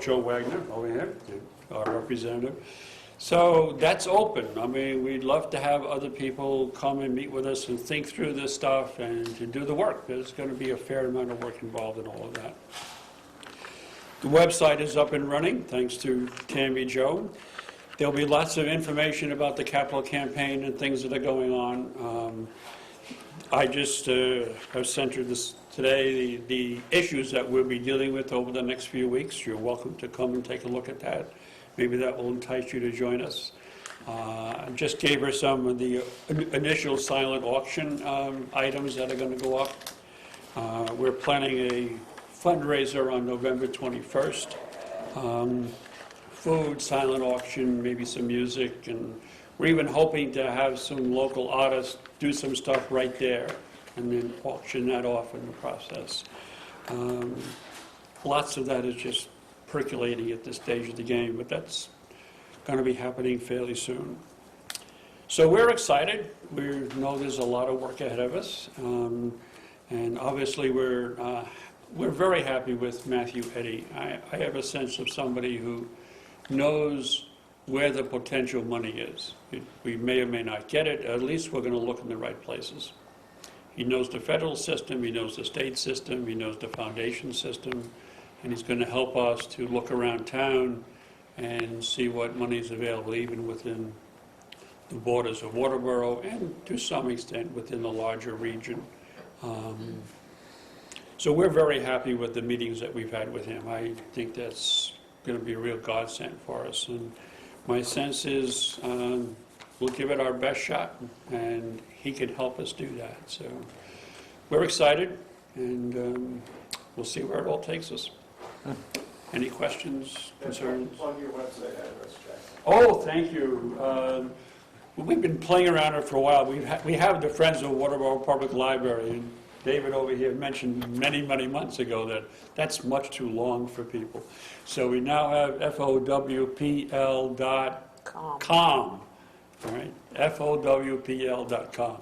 Joe Wagner over here, our representative. So that's open. I mean, we'd love to have other people come and meet with us and think through this stuff and to do the work. There's going to be a fair amount of work involved in all of that. The website is up and running, thanks to Tammy Jo. There'll be lots of information about the capital campaign and things that are going on. I just have centered this today, the issues that we'll be dealing with over the next few weeks. You're welcome to come and take a look at that. Maybe that will entice you to join us. I just gave her some of the initial silent auction items that are going to go up. We're planning a fundraiser on November 21st. Food, silent auction, maybe some music, and we're even hoping to have some local artists do some stuff right there and then auction that off in the process. Lots of that is just percolating at this stage of the game, but that's going to be happening fairly soon. So we're excited. We know there's a lot of work ahead of us, And obviously, we're very happy with Matthew Eddy. I have a sense of somebody who knows where the potential money is. We may or may not get it, at least we're going to look in the right places. He knows the federal system, he knows the state system, he knows the foundation system, and he's going to help us to look around town and see what money is available, even within the borders of Waterboro and to some extent within the larger region. So we're very happy with the meetings that we've had with him. I think that's going to be a real godsend for us. And my sense is we'll give it our best shot, and he can help us do that. So we're excited, and we'll see where it all takes us. Any questions, concerns? On your website address, Jack. Oh, thank you. We've been playing around it for a while. We have the Friends of Waterboro Public Library, and David over here mentioned many, many months ago that that's much too long for people. So we now have FOWPL.com, all right? FOWPL.com.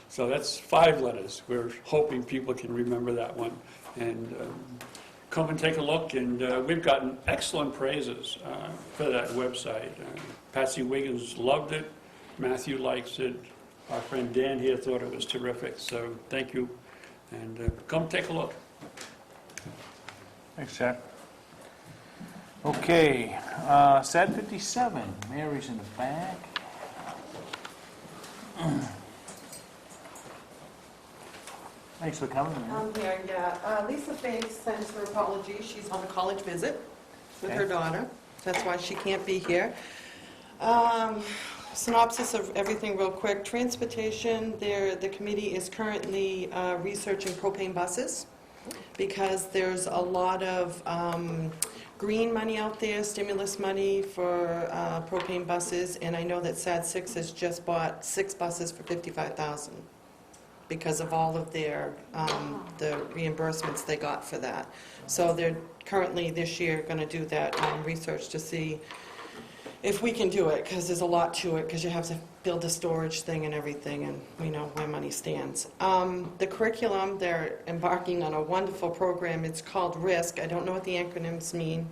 So that's 5 letters. We're hoping people can remember that one. And come and take a look, and we've gotten excellent praises for that website. Patsy Wiggins loved it. Matthew likes it. Our friend Dan here thought it was terrific. So thank you, and come take a look. Thanks, Jack. Okay, SAD 57, Mary's in the back. Thanks for coming. Mary. I'm here, yeah. Lisa Faith sends her apologies. She's on a college visit with her daughter. That's why she can't be here. Synopsis of everything real quick. Transportation, the committee is currently researching propane buses because there's a lot of green money out there, stimulus money for propane buses, and I know that SAD 6 has just bought 6 buses for $55,000 because of all of their the reimbursements they got for that. So they're currently this year going to do that research to see if we can do it, because there's a lot to it, because you have to build a storage thing and everything, and we know where money stands. The curriculum, they're embarking on a wonderful program. It's called RISC. I don't know what the acronyms mean,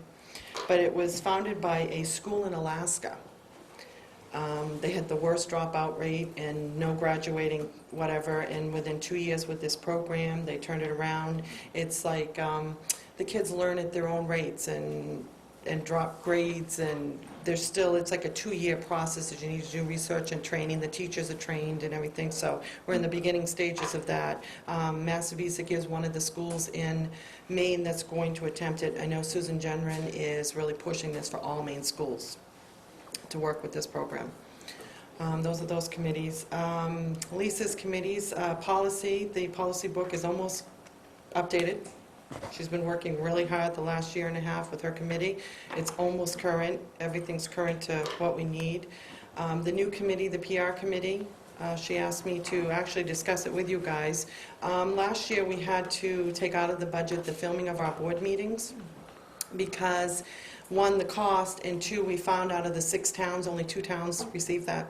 but it was founded by a school in Alaska. They had the worst dropout rate and no graduating, whatever, and within 2 years with this program, they turned it around. It's like the kids learn at their own rates and drop grades, and there's still, it's like a 2-year process that you need to do research and training. The teachers are trained and everything, so we're in the beginning stages of that. Massavisic is one of the schools in Maine that's going to attempt it. I know Susan Genren is really pushing this for all Maine schools to work with this program. Those are those committees. Lisa's committees, policy, the policy book is almost updated. She's been working really hard the last year and a half with her committee. It's almost current. Everything's current to what we need. The new committee, the PR committee, she asked me to actually discuss it with you guys. Last year we had to take out of the budget the filming of our board meetings because, 1, the cost, and 2, we found out of the 6 towns, only 2 towns received that.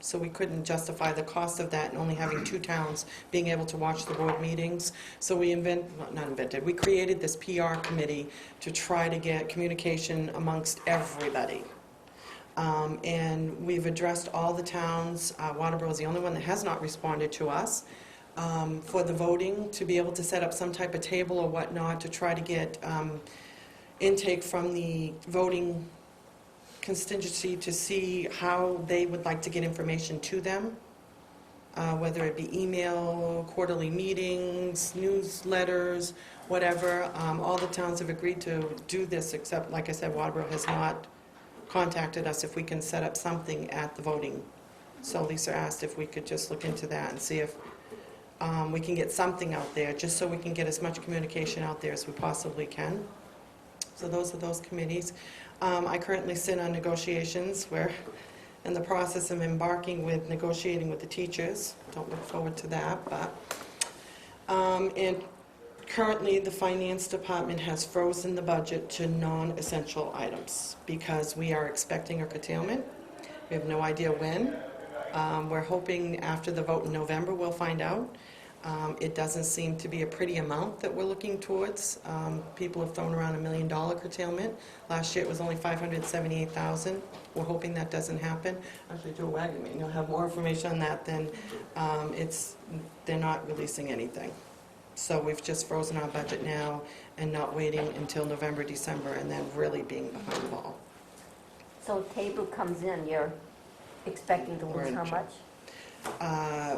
So we couldn't justify the cost of that and only having 2 towns being able to watch the board meetings. So we we created this PR committee to try to get communication amongst everybody. And we've addressed all the towns. Waterboro is the only one that has not responded to us for the voting, to be able to set up some type of table or whatnot to try to get intake from the voting contingency to see how they would like to get information to them, whether it be email, quarterly meetings, newsletters, whatever. All the towns have agreed to do this, except, like I said, Waterboro has not contacted us if we can set up something at the voting. So Lisa asked if we could just look into that and see if we can get something out there, just so we can get as much communication out there as we possibly can. So those are those committees. I currently sit on negotiations. We're in the process of embarking with negotiating with the teachers. Don't look forward to that, but and currently the finance department has frozen the budget to non-essential items because we are expecting a curtailment. We have no idea when. We're hoping after the vote in November we'll find out. It doesn't seem to be a pretty amount that we're looking towards. People have thrown around $1 million curtailment. Last year it was only $578,000. We're hoping that doesn't happen. Actually, Joe Wagner, you'll have more information on that. Then they're not releasing anything. So we've just frozen our budget now and not waiting until November, December, and then really being behind the ball. So table comes in, you're expecting to We're lose in how check. much?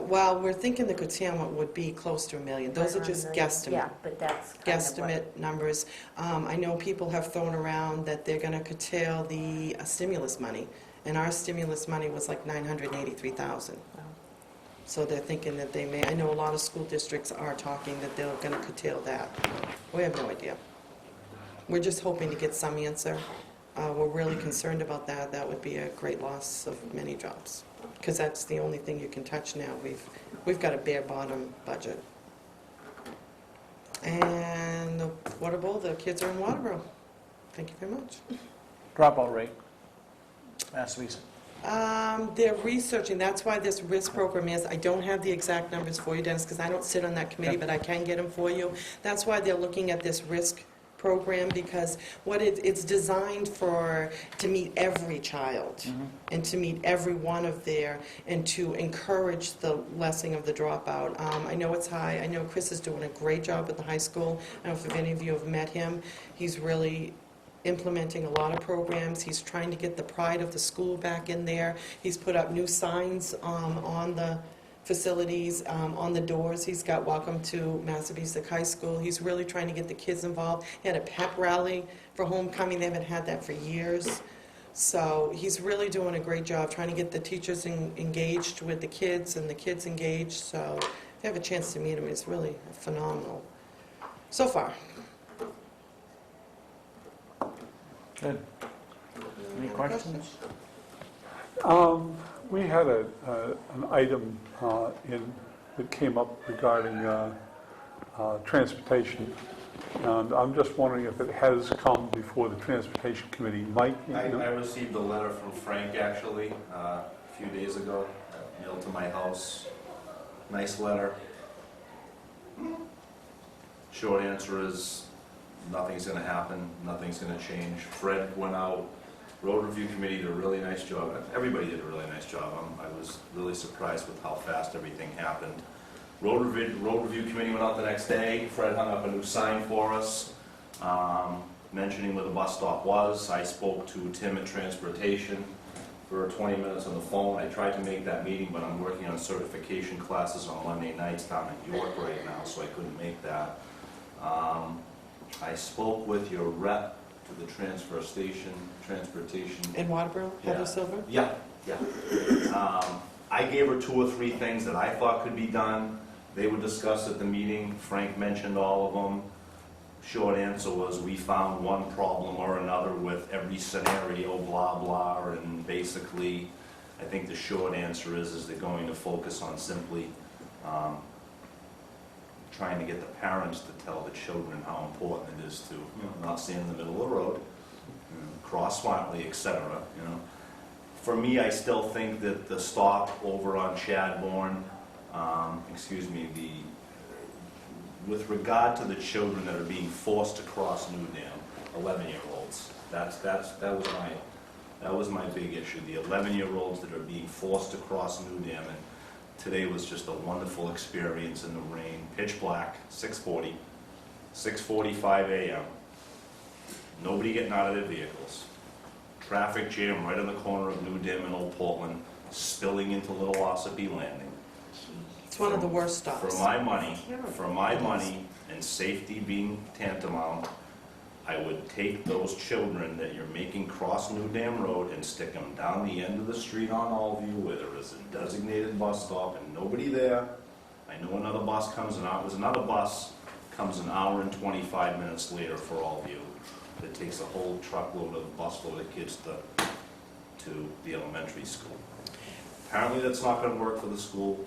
Well, we're thinking the curtailment would be close to $1 million. Those are Around just a million. guesstimate. Yeah, but that's kind of what. Guesstimate numbers. I know people have thrown around that they're going to curtail the stimulus money, and our stimulus money was like $983,000. So they're thinking that they may, I know a lot of school districts are talking that they're going to curtail that. We have no idea. We're just hoping to get some answer. We're really concerned about that. That would be a great loss of many jobs, because that's the only thing you can touch now. We've got a bare bottom budget. And the water bowl, the kids are in Waterboro. Thank you very much. Dropout rate. Massabes. They're researching, that's why this risk program is, I don't have the exact numbers for you, Dennis, because I don't sit on that committee, but I can get them for you. That's why they're looking at this risk program, because what it's designed for, to meet every child, and to meet every one of their, and to encourage the lessening of the dropout. I know it's high. I know Chris is doing a great job at the high school. I don't know if any of you have met him. He's really implementing a lot of programs. He's trying to get the pride of the school back in there. He's put up new signs on the facilities, on the doors. He's got welcome to Massabesic High School. He's really trying to get the kids involved. He had a pep rally for homecoming. They haven't had that for years. So he's really doing a great job trying to get the teachers engaged with the kids and the kids engaged. So if you have a chance to meet him, it's really phenomenal so far. Good. Any questions? We had an item that came up regarding transportation, and I'm just wondering if it has come before the Transportation Committee. Mike? I received a letter from Frank, actually, a few days ago, mailed to my house. Nice letter. Short answer is, nothing's going to happen, nothing's going to change. Fred went out, Road Review Committee did a really nice job. Everybody did a really nice job. I was really surprised with how fast everything happened. Road Review Committee went out the next day. Fred hung up a new sign for us, mentioning where the bus stop was. I spoke to Tim at Transportation for 20 minutes on the phone. I tried to make that meeting, but I'm working on certification classes on Monday nights down in York right now, so I couldn't make that. I spoke with your rep to the transfer station, transportation. In Waterboro, Heather Silver? Yeah. I gave her 2 or 3 things that I thought could be done. They were discussed at the meeting. Frank mentioned all of them. Short answer was, we found one problem or another with every scenario, blah, blah, and basically, I think the short answer is they're going to focus on simply trying to get the parents to tell the children how important it is to, not stand in the middle of the road, cross smartly, etc. For me, I still think that the stop over on Chadbourne, with regard to the children that are being forced to cross New Dam, 11-year-olds, that was my big issue. The 11-year-olds that are being forced to cross New Dam, and today was just a wonderful experience in the rain, pitch black, 6:45 a.m. Nobody getting out of their vehicles. Traffic jam right on the corner of New Dam and Old Portland, spilling into Little Ossipee Landing. It's one of the worst stops. For my money, and safety being tantamount, I would take those children that you're making cross New Dam Road and stick them down the end of the street on Allview where there is a designated bus stop and nobody there. I know another bus comes an hour, there's another bus comes an hour and 25 minutes later for Allview. That takes a whole truckload of busload of kids to the elementary school. Apparently that's not going to work for the school.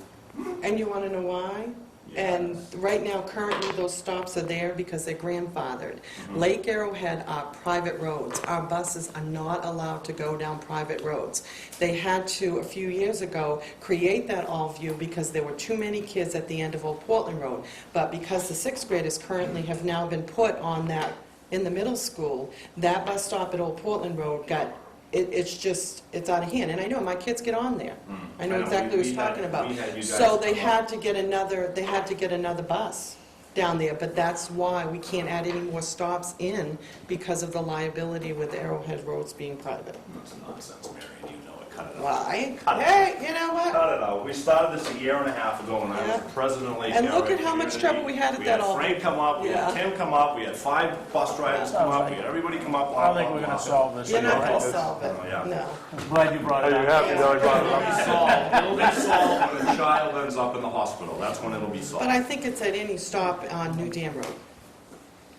And you want to know why? And right now, currently, those stops are there because they're grandfathered. Lake Arrowhead are private roads. Our buses are not allowed to go down private roads. They had to, a few years ago, create that all-view because there were too many kids at the end of Old Portland Road. But because the sixth graders currently have now been put on that, in the middle school, that bus stop at Old Portland Road got, it's out of hand. And I know, my kids get on there. I know exactly what he's talking about. So they had to get another bus down there, but that's why we can't add any more stops in because of the liability with Arrowhead roads being private. That's nonsense, Mary, and you know it. Cut it out. Why? Cut it Hey, you know what? Cut it out. We started this a year and a half ago when I was Yeah. the president of Lake And Arrowhead look at how much Community. trouble we had at that all. We had Frank come up, we had Yeah. Tim come up, we had 5 bus drivers come up, we had everybody come up. I think we're going to solve this. You're not going to I'm solve it, Oh, yeah. no. glad you brought Are it you up. happy that I brought it It'll up? be solved. It'll be solved when a child ends up in the hospital. That's when it'll be solved. But I think it's at any stop on New Dam Road.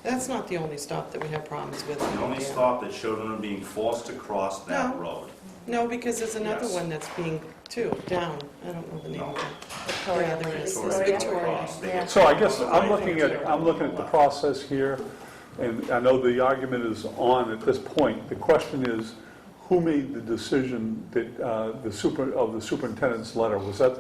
That's not the only stop that we have problems with. on The New only Dam. stop that children are being forced to cross that No. road. No, because there's another Yes. one that's being, down. I don't know the name of it. Victoria. Yeah, there is. It's Victoria. Victoria. Yeah. So I guess I'm looking at the process here, and I know the argument is on at this point. The question is, who made the decision that the superintendent's letter? Was that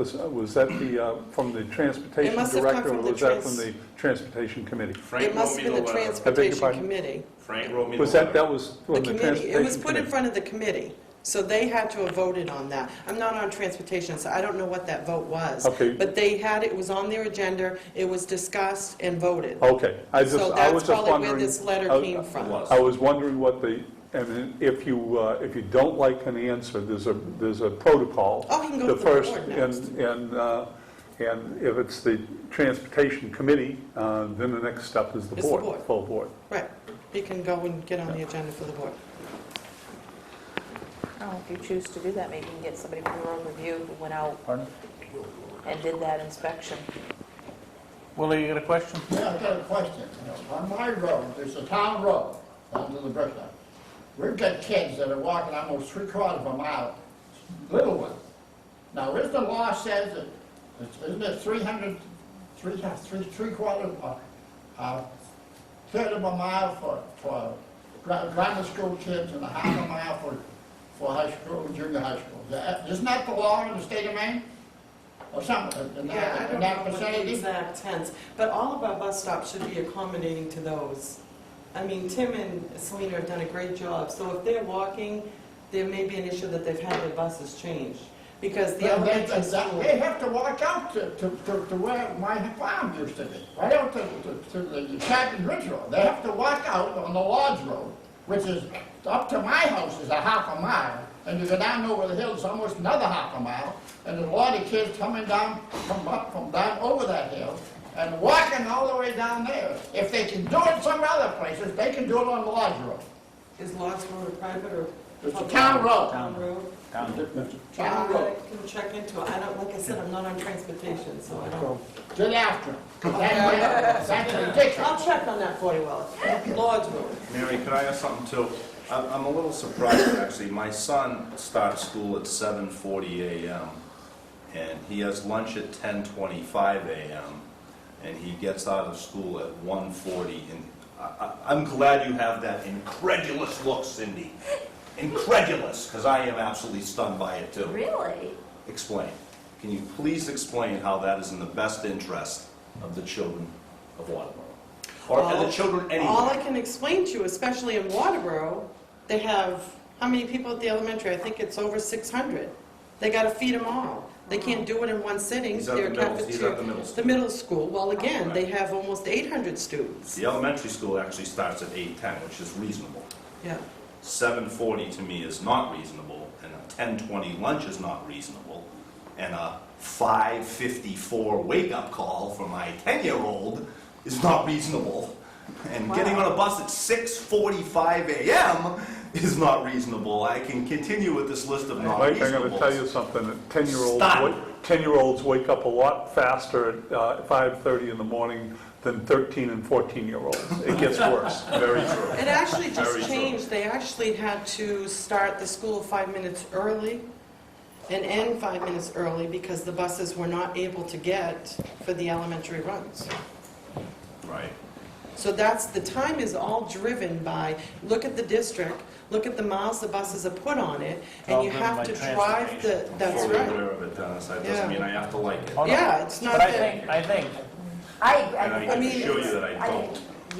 from the transportation It must have come director, or from the was that from the transportation committee? Frank It must wrote have me been the the letter. Transportation pardon? Committee. Frank wrote me the Was letter. that was from The the committee, transportation it was put in committee? front of the committee, so they had to have voted on that. I'm not on transportation, so I don't know what that vote was. Okay. But they had, it was on their agenda, it was discussed and voted. Okay, I So was that's just probably wondering. where this letter I- came from. was. I was wondering what if you don't like an answer, there's a protocol. Oh, he can go The to the first, board next. and if it's the transportation committee, then the next step is the It's the board, board. full board. Right, you can go and get on the agenda for the board. Oh, if you choose to do that, maybe you can get somebody from road review who went out Pardon? and did that inspection. Willie, you got a question? Yeah, I've got a question. On my road, there's a town road down to the Brooklyn. We've got kids that are walking almost 3/4 of a mile, little ones. Now, if the law says that, isn't it 300, third of a mile for grammar school kids and a half a mile for high school, junior high school? Isn't that the law in the state of Maine? Or something, in Yeah, I that don't know what the vicinity? exact tense, but all of our bus stops should be accommodating to those. I mean, Tim and Selena have done a great job, so if they're walking, there may be an issue that they've had their buses changed. Because the elementary school, They have to walk out to where my farm used to be, right out to the Captain Ridge Road. They have to walk out on the Lodge Road, which is, up to my house is a half a mile, and you go down over the hill, it's almost another half a mile, and there's a lot of kids coming down, come up from down over that hill, and walking all the way down there. If they can do it some other places, they can do it on the Lodge Road. is Lodge Road a private or? It's a public? town road. Town road? Town road. I can check into it. I don't, like I said, I'm not on transportation, so I don't. Get after them. That's ridiculous. I'll check on that for you, Willis. Lodge Road. Mary, could I ask something too? I'm a little surprised, actually. My son starts school at 7:40 a.m., and he has lunch at 10:25 a.m., and he gets out of school at 1:40. And I'm glad you have that incredulous look, Cindy. Incredulous, because I am absolutely stunned by it too. Really? Explain. Can you please explain how that is in the best interest of the children of Waterboro? Or the children All I anywhere? can explain to you, especially in Waterboro, they have, how many people at the elementary? I think it's over 600. They gotta feed them all. They can't do it in one sitting. He's at the They're middle- he's at cafeteria- the middle school. The middle school. Well, again, Right. they have almost 800 students. The elementary school actually starts at 8:10, which is reasonable. Yeah. 7:40 to me is not reasonable, and a 10:20 lunch is not reasonable, and a 5:54 wake-up call for my 10-year-old is not reasonable. And getting on a bus at 6:45 a.m. is not reasonable. I can continue with this list of not Mike, I'm reasonables. going to tell you something, that 10-year-olds, Stop. 10-year-olds wake up a lot faster at 5:30 in the morning than 13 and 14-year-olds. It gets worse. Very true. It actually Very just true. changed. They actually had to start the school 5 minutes early and end 5 minutes early because the buses were not able to get for the elementary runs. Right. So the time is all driven by, look at the district, look at the miles the buses are put on it, and All you driven have by to drive that's Fully right. aware of it, Dennis. That Yeah. doesn't mean I have to like it. Oh, no. Yeah, it's not But I that, think, And I can mean, assure you that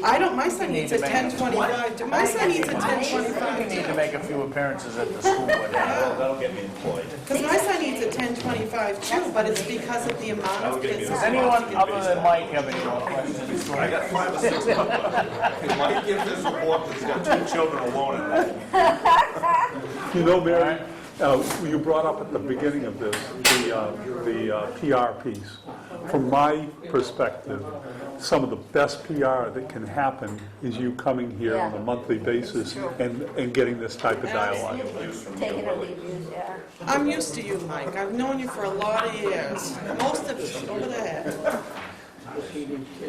I don't. my son needs a 10:25, my son needs a we 10:25 need to make a few appearances at the school one day. That'll get me employed. Because my son needs a 10:25 too, but it's because of the amount of kids. Does anyone other than Mike have any more questions? I got 5 or 6 of them. Mike gives his report that he's got 2 children alone at home. You know, Mary, you brought up at the beginning of this, the PR piece. From my perspective, some of the best PR that can happen is you coming here on a monthly basis and getting this type of dialogue. Take it or leave it, yeah. I'm used to you, Mike. I've known you for a lot of years. Most of it over the head.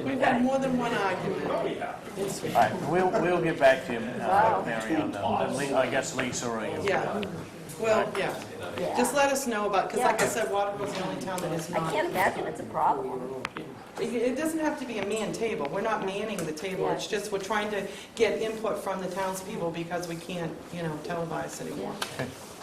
We've had more than one argument. All right, we'll get back to you, Mary, on that. I guess Lisa or you. Yeah. Well, yeah. Just let us know about, because like I said, Waterville's the only town that is I not. can't imagine it's a problem. It doesn't have to be a man table. We're not manning the table. It's just we're trying to get input from the townspeople because we can't, televise anymore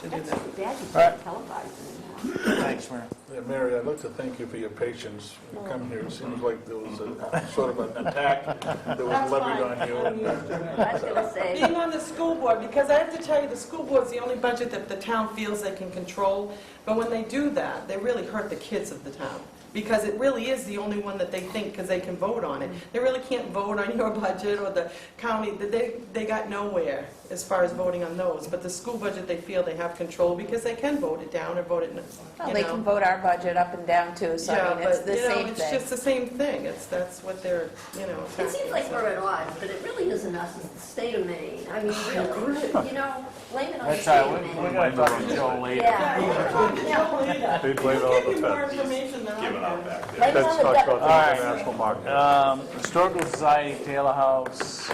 to do that. Bad you All right. can't televise it. Thanks, Mary. Yeah, Mary, I'd like to thank you for your patience. You come here, it seems like there was a sort of an attack that was levied on you. I was gonna say, Being on the school board, because I have to tell you, the school board's the only budget that the town feels they can control. But when they do that, they really hurt the kids of the town. Because it really is the only one that they think, because they can vote on it. They really can't vote on your budget or the county. They got nowhere as far as voting on those. But the school budget, they feel they have control because they can vote it down or vote it, Well, they can vote our budget up and down too, so I mean, it's the same it's thing. just the same thing. That's what they're, it seems like we're at odds, but it really isn't us, it's the state of Maine. I mean, really, blame it on the That's state all of right, Maine. we're gonna talk to Joe later. Yeah. They blame it on give you the more feds. information than I Give it can. up back there. Blame it Let's on the talk about All the right. international market. Historical Society, Taylor House,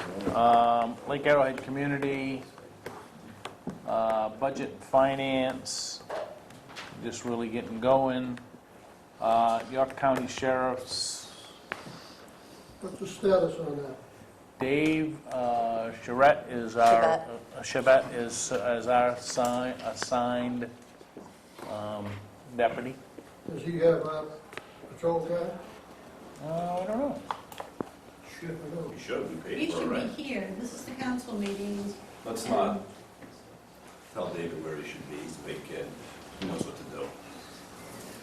Lake Arrowhead Community, Budget and Finance, just really getting going. York County Sheriff's, What's the status on that? Dave Charette is our, Chabette is our assigned deputy. Does he have a patrol car? I don't know. Shit, I know. You should be He paid for it, should right? be here. This is the council meeting. Let's not tell David where he should be. He's a big kid. He knows what to do.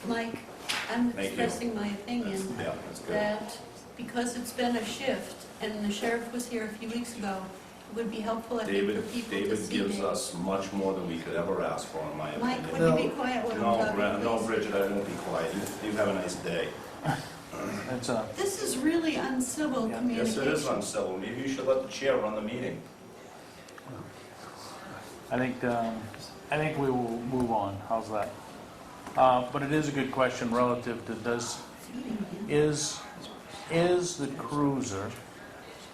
Mike, I'm Thank you. expressing my opinion That's good. that because it's been a shift, and the sheriff was here a few weeks ago, it would be helpful, I think, for people to David see gives Dave. us much more than we could ever ask for, in my Mike, opinion. would you be quiet when I'm No, talking, no, please? Bridget, I won't be quiet. You have a nice day. It's This is really uncivil Yes, communication. it is uncivil. Maybe you should let the chair run the meeting. I think we will move on. How's that? But it is a good question relative to is the cruiser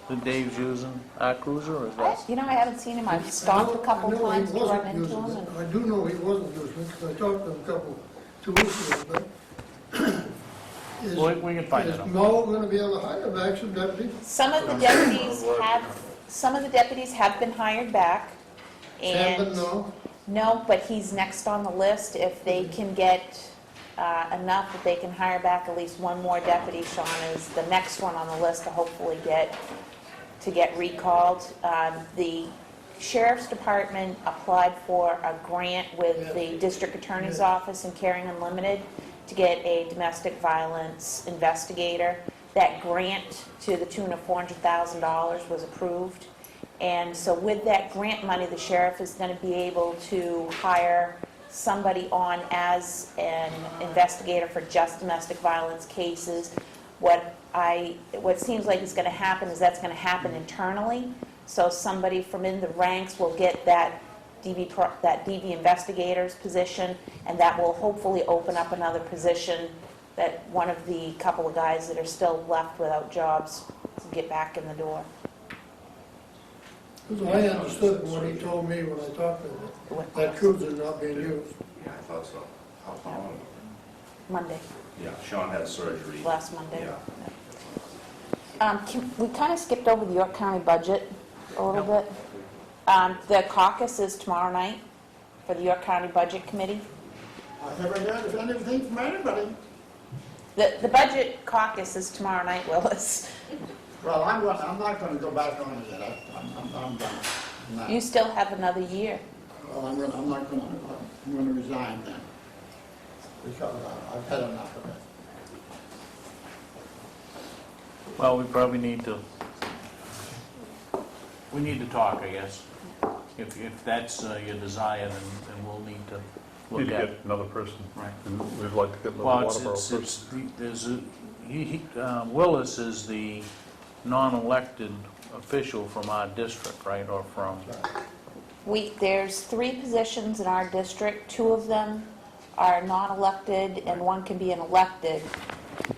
that Dave's using our cruiser or is that? I haven't seen him. I've stopped a couple I know he times to run wasn't into using him. it. and- I do know he wasn't using it, because I talked to him 2 weeks ago, but is We can find it out. Mo gonna be able to hire back some deputies? Some of the deputies have been hired back. Sam, And no? no, but he's next on the list. If they can get enough that they can hire back at least one more deputy, Sean is the next one on the list to hopefully get recalled. The Sheriff's Department applied for a grant with the District Attorney's Office and Caring Unlimited to get a domestic violence investigator. That grant to the tune of $400,000 was approved. And so with that grant money, the sheriff is going to be able to hire somebody on as an investigator for just domestic violence cases. What seems like is going to happen is that's going to happen internally. So somebody from in the ranks will get that DV investigator's position, and that will hopefully open up another position that one of the couple of guys that are still left without jobs to get back in the door. Because I understood what he told me when I talked to him, that cruiser's not being used. Yeah, I thought so. How long ago? Monday, Yeah, Sean had surgery. last Monday. Yeah. We kind of skipped over the York County budget a little bit. The caucus is tomorrow night for the York County Budget Committee. I never heard anything from anybody. The budget caucus is tomorrow night, Willis. Well, I'm not gonna go back on it yet. I'm done. I'm not- You still have another year. Well, I'm gonna resign then. Because I've had enough of it. Well, we probably need to talk, I guess. If that's your desire, then we'll need to Need look to at. get another person. Right. And we'd like to get another Well, Waterboro it's, person. there's Willis is the non-elected official from our district, right, or from, There's 3 positions in our district. 2 of them are non-elected and 1 can be an elected.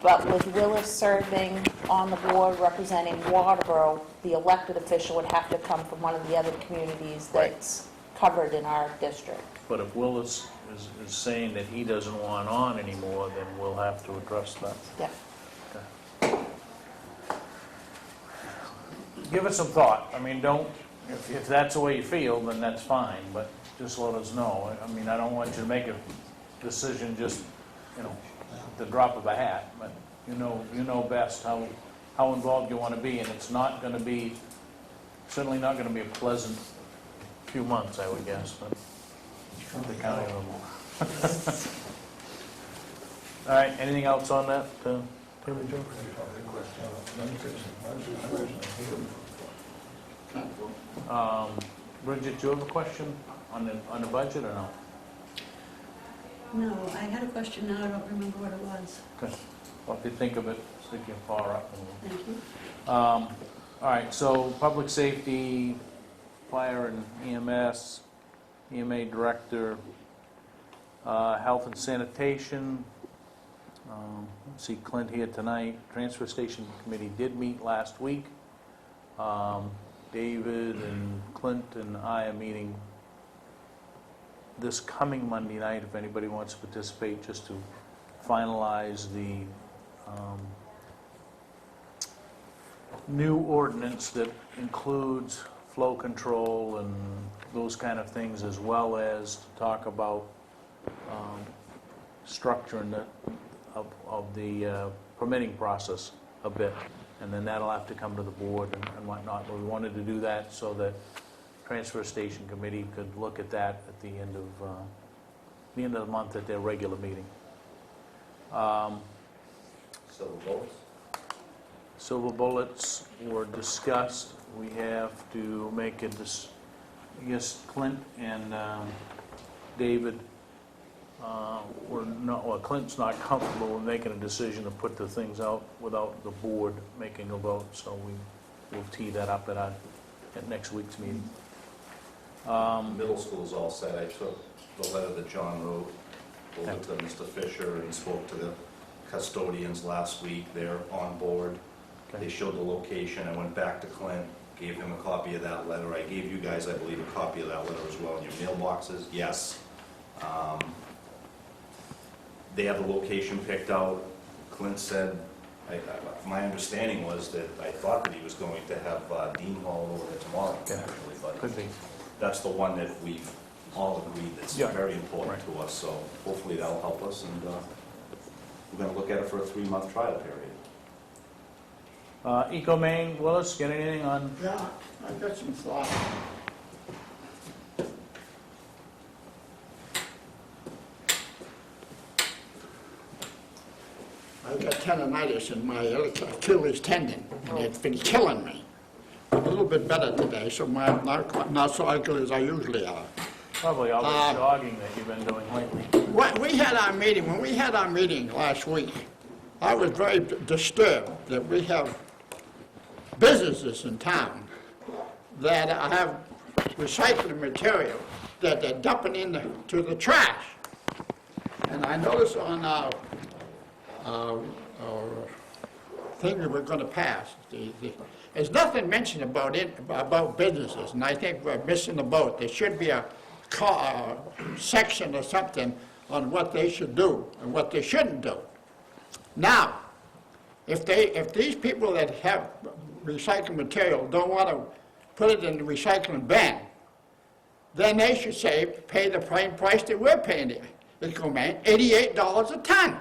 But with Willis serving on the board representing Waterboro, the elected official would have to come from one of the other communities that's covered in our district. but if Willis is saying that he doesn't want on anymore, then we'll have to address that. Yeah. Give it some thought. I mean, if that's the way you feel, then that's fine, but just let us know. I mean, I don't want you to make a decision just, at the drop of a hat, but you know best how involved you want to be, and it's not going to be, certainly not going to be a pleasant few months, I would guess, but the county level. All right, anything else on that, Timmy Jo? Bridget, do you have a question on the budget or no? No, I had a question now, I don't remember what it was. Okay. Well, if you think of it, stick your paw up. And Thank you. all right, so public safety, fire and EMS, EMA director, health and sanitation. See Clint here tonight. Transfer station committee did meet last week. David and Clint and I are meeting this coming Monday night, if anybody wants to participate, just to finalize the new ordinance that includes flow control and those kind of things, as well as to talk about structure of the permitting process a bit. And then that'll have to come to the board and whatnot. But we wanted to do that so that Transfer Station Committee could look at that at the end of the month at their regular meeting. Silver bullets? Silver bullets were discussed. We have to make a I guess Clint and David were not, well, Clint's not comfortable with making a decision to put the things out without the board making a vote, so we'll tee that up at next week's meeting. Middle school's all set. I took the letter that John wrote over to Mr. Fisher and spoke to the custodians last week. They're on board. Okay. They showed the location. I went back to Clint, gave him a copy of that letter. I gave you guys, I believe, a copy of that letter as well in your mailboxes. Yes. They have the location picked out. Clint said, my understanding was that I thought that he was going to have Dean Hall over there tomorrow, Yeah. actually, but Could be. that's the one that we've all agreed that's Yeah. very important to us, so hopefully that'll help us, and we're going to look at it for a 3-month trial period. Eco Maine, Willis, get anything on? Yeah, I got some thoughts. I got tendonitis in my Achilles tendon, and it's been killing me. I'm a little bit better today, so I'm not so ugly as I usually are. Probably all the jogging that you've been doing lately. When we had our meeting last week, I was very disturbed that we have businesses in town that have recycling material that they're dumping into the trash. And I noticed on our thing that we're going to pass, there's nothing mentioned about businesses, and I think we're missing the boat. There should be a section or something on what they should do and what they shouldn't do. Now, if these people that have recycled material don't want to put it in the recycling bin, then they should say, pay the same price that we're paying it. It's going to be $88 a ton,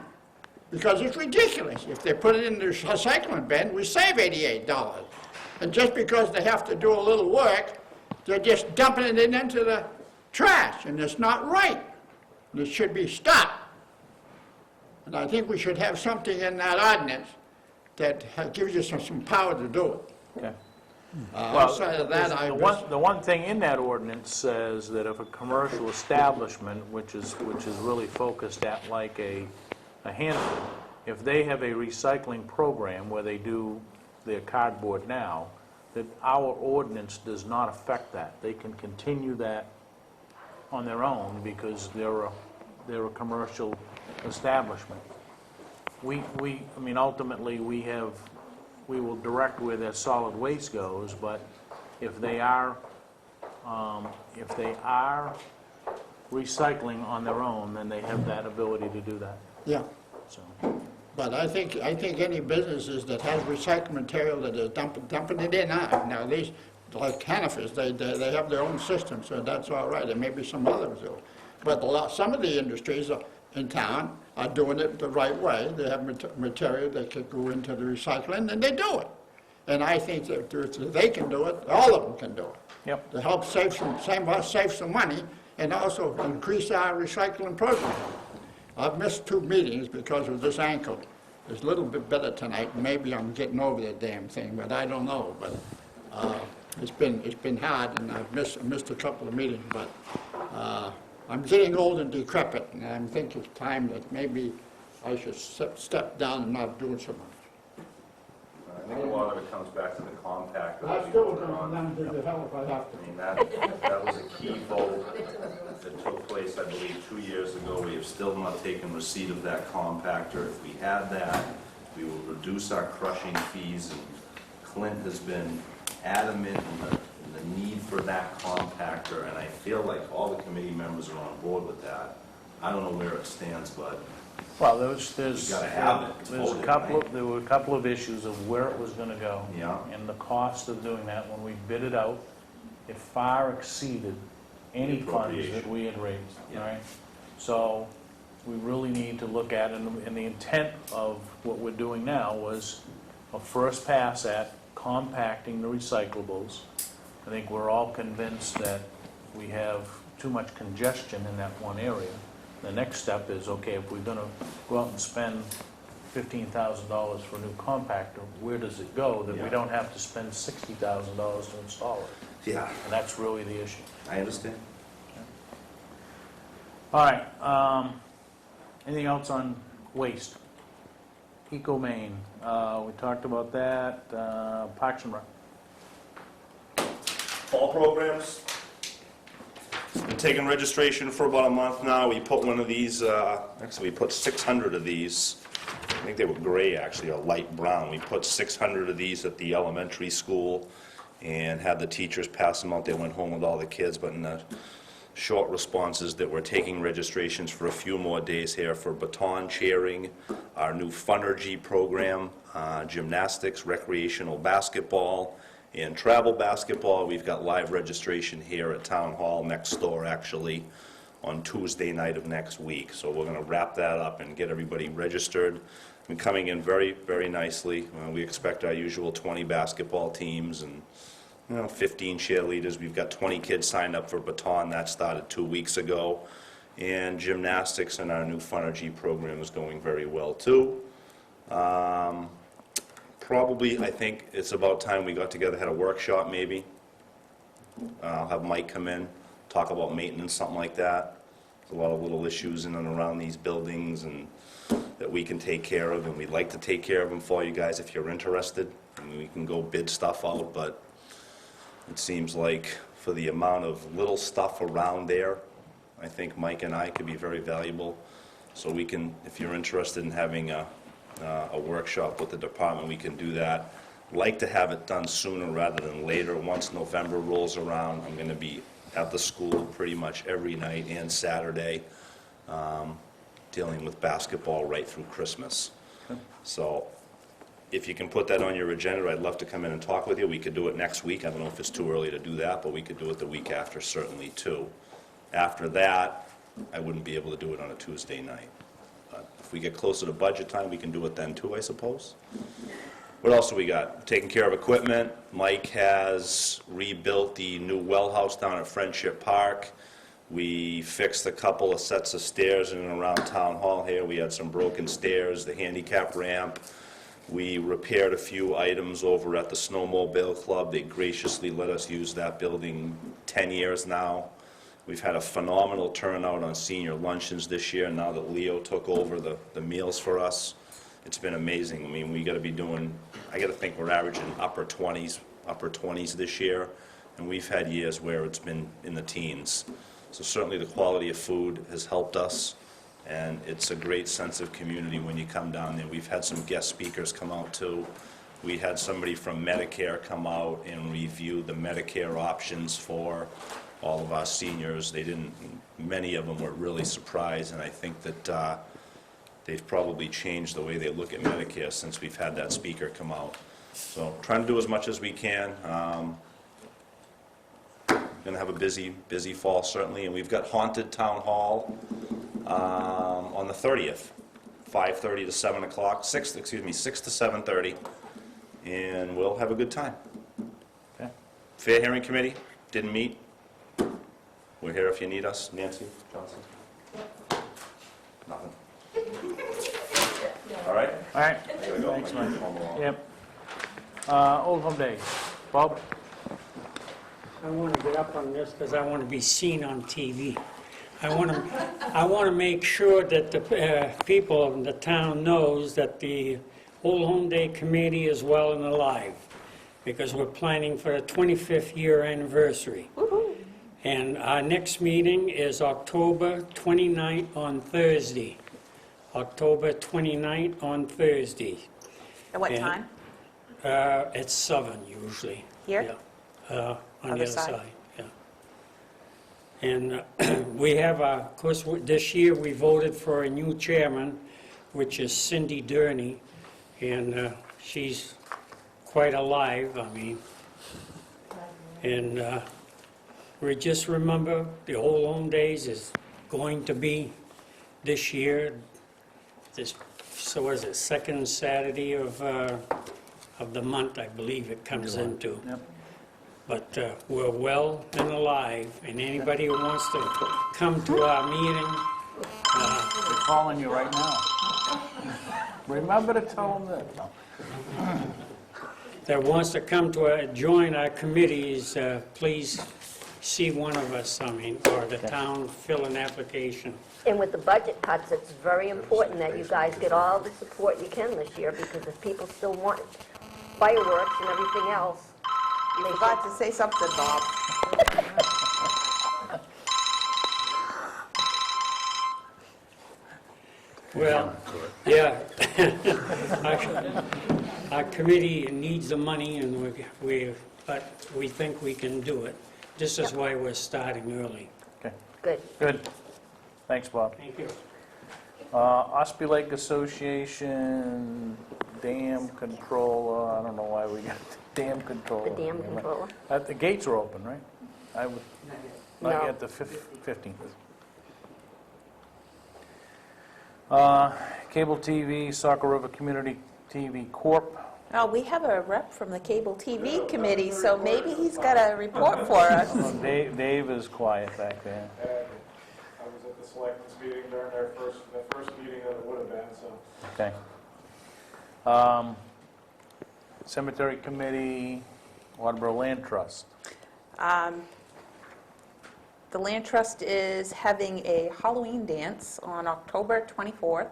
because it's ridiculous. If they put it in the recycling bin, we save $88. And just because they have to do a little work, they're just dumping it into the trash, and it's not right. And it should be stopped. And I think we should have something in that ordinance that gives you some power to do it. Okay. Outside of that, I The one thing in that ordinance says that if a commercial establishment, which is really focused at like a handful, if they have a recycling program where they do their cardboard now, that our ordinance does not affect that. They can continue that on their own because they're a commercial establishment. I mean, ultimately, we will direct where their solid waste goes, but if they are recycling on their own, then they have that ability to do that, yeah. so. But I think any businesses that has recycled material that is dumping it in, now these, like Caterers, they have their own system, so that's all right, and maybe some others do. But some of the industries in town are doing it the right way. They have material that could go into the recycling, and they do it. And I think that if they can do it, all of them can do it. Yep. To help save some money and also increase our recycling program. I've missed 2 meetings because of this ankle. It's a little bit better tonight. Maybe I'm getting over the damn thing, but I don't know. But it's been hard, and I've missed a couple of meetings. But I'm getting old and decrepit, and I think it's time that maybe I should step down and not do so much. I think a lot of it comes back to the compactor. I'm still going to come to the hell if I have to. I mean, that was a key vote that took place, I believe, 2 years ago. We have still not taken receipt of that compactor. If we had that, we would reduce our crushing fees, and Clint has been adamant in the need for that compactor, and I feel like all the committee members are on board with that. I don't know where it stands, but Well, there were a couple of issues of where it was going to go. Yeah. And the cost of doing that. When we bid it out, it far exceeded any funds that we had raised, right? So we really need to look at, and the intent of what we're doing now was a first pass at compacting the recyclables. I think we're all convinced that we have too much congestion in that one area. The next step is, okay, if we're going to go out and spend $15,000 for a new compactor, where does it go that we don't have to spend $60,000 to install it? yeah, And that's really the issue. I understand. All right, anything else on waste? Eco Maine, we talked about that, Parks and Rec. Fall programs. Been taking registration for about a month now. We put one of these, actually we put 600 of these. I think they were gray actually, or light brown. We put 600 of these at the elementary school and had the teachers pass them out. They went home with all the kids, but in the short responses that we're taking registrations for a few more days here for baton chairing, our new Funergy program, gymnastics, recreational basketball, and travel basketball. We've got live registration here at Town Hall next door, actually, on Tuesday night of next week. So we're going to wrap that up and get everybody registered. We're coming in very, very nicely. We expect our usual 20 basketball teams and 15 cheerleaders. We've got 20 kids signed up for baton. That started 2 weeks ago. And gymnastics and our new Funergy program is going very well, too. Probably, I think it's about time we got together, had a workshop maybe. I'll have Mike come in, talk about maintenance, something like that. There's a lot of little issues in and around these buildings and that we can take care of, and we'd like to take care of them for you guys if you're interested. I mean, we can go bid stuff out, but it seems like for the amount of little stuff around there, I think Mike and I could be very valuable. So we can, if you're interested in having a workshop with the department, we can do that. Like to have it done sooner rather than later. Once November rolls around, I'm going to be at the school pretty much every night and Saturday, dealing with basketball right through Christmas. So if you can put that on your agenda, I'd love to come in and talk with you. We could do it next week. I don't know if it's too early to do that, but we could do it the week after, certainly, too. After that, I wouldn't be able to do it on a Tuesday night. But if we get closer to budget time, we can do it then, too, I suppose. What else do we got? Taking care of equipment. Mike has rebuilt the new well house down at Friendship Park. We fixed a couple of sets of stairs in and around Town Hall here. We had some broken stairs, the handicap ramp. We repaired a few items over at the Snowmobile Club. They graciously let us use that building 10 years now. We've had a phenomenal turnout on senior luncheons this year, now that Leo took over the meals for us. It's been amazing. I mean, we got to be doing, I got to think we're averaging upper 20s this year, and we've had years where it's been in the teens. So certainly the quality of food has helped us. And it's a great sense of community when you come down there. We've had some guest speakers come out, too. We had somebody from Medicare come out and review the Medicare options for all of our seniors. Many of them were really surprised, and I think that they've probably changed the way they look at Medicare since we've had that speaker come out. So trying to do as much as we can. Going to have a busy fall, certainly, and we've got Haunted Town Hall on the 30th, 5:30 to 7 o'clock, 6 to 7:30, and we'll have a good time. Okay. Fair Hearing Committee, didn't meet. We're here if you need us. Nancy Johnson? Nothing. All right? All right. I gotta go. Thanks, Mike. Home alone. Yep. Old Home Days. Bob? I want to get up on this because I want to be seen on TV. I want to make sure that the people in the town knows that the Old Home Day Committee is well and alive, because we're planning for the 25th year anniversary. And our next meeting is October 29th on Thursday. October 29th on Thursday. At what And, time? At 7 usually. Here? Yeah. On the Other other side? side, yeah. And we have, of course, this year we voted for a new chairman, which is Cindy Durney, and she's quite alive, I mean. And we just remember the Old Home Days is going to be this year, so is it second Saturday of the month, I believe it comes into. Yep. But we're well and alive, and anybody who wants to come to our meeting, They're calling you right now. Remember to tell them that. No. that wants to come to join our committees, please see one of us, I mean, or the town, fill an application. And with the budget cuts, it's very important that you guys get all the support you can this year, because if people still want fireworks and everything else. You forgot to say something, Bob. Well, yeah. Our committee needs the money, and but we think we can do it. This is why we're starting early. Okay, Good. good. Thanks, Bob. Thank you. Ospey Lake Association, dam controller, I don't know why we got the dam controller. The dam controller. The gates are open, right? Not No. yet, the 15th. Cable TV, Saco River Community TV Corp. Oh, we have a rep from the Cable TV Committee, so maybe he's got a report for us. Dave is quiet back there. I was at the selectmen's meeting during the first meeting that it would have been, so. Okay. Cemetery Committee, Waterboro Land Trust. The Land Trust is having a Halloween dance on October 24th.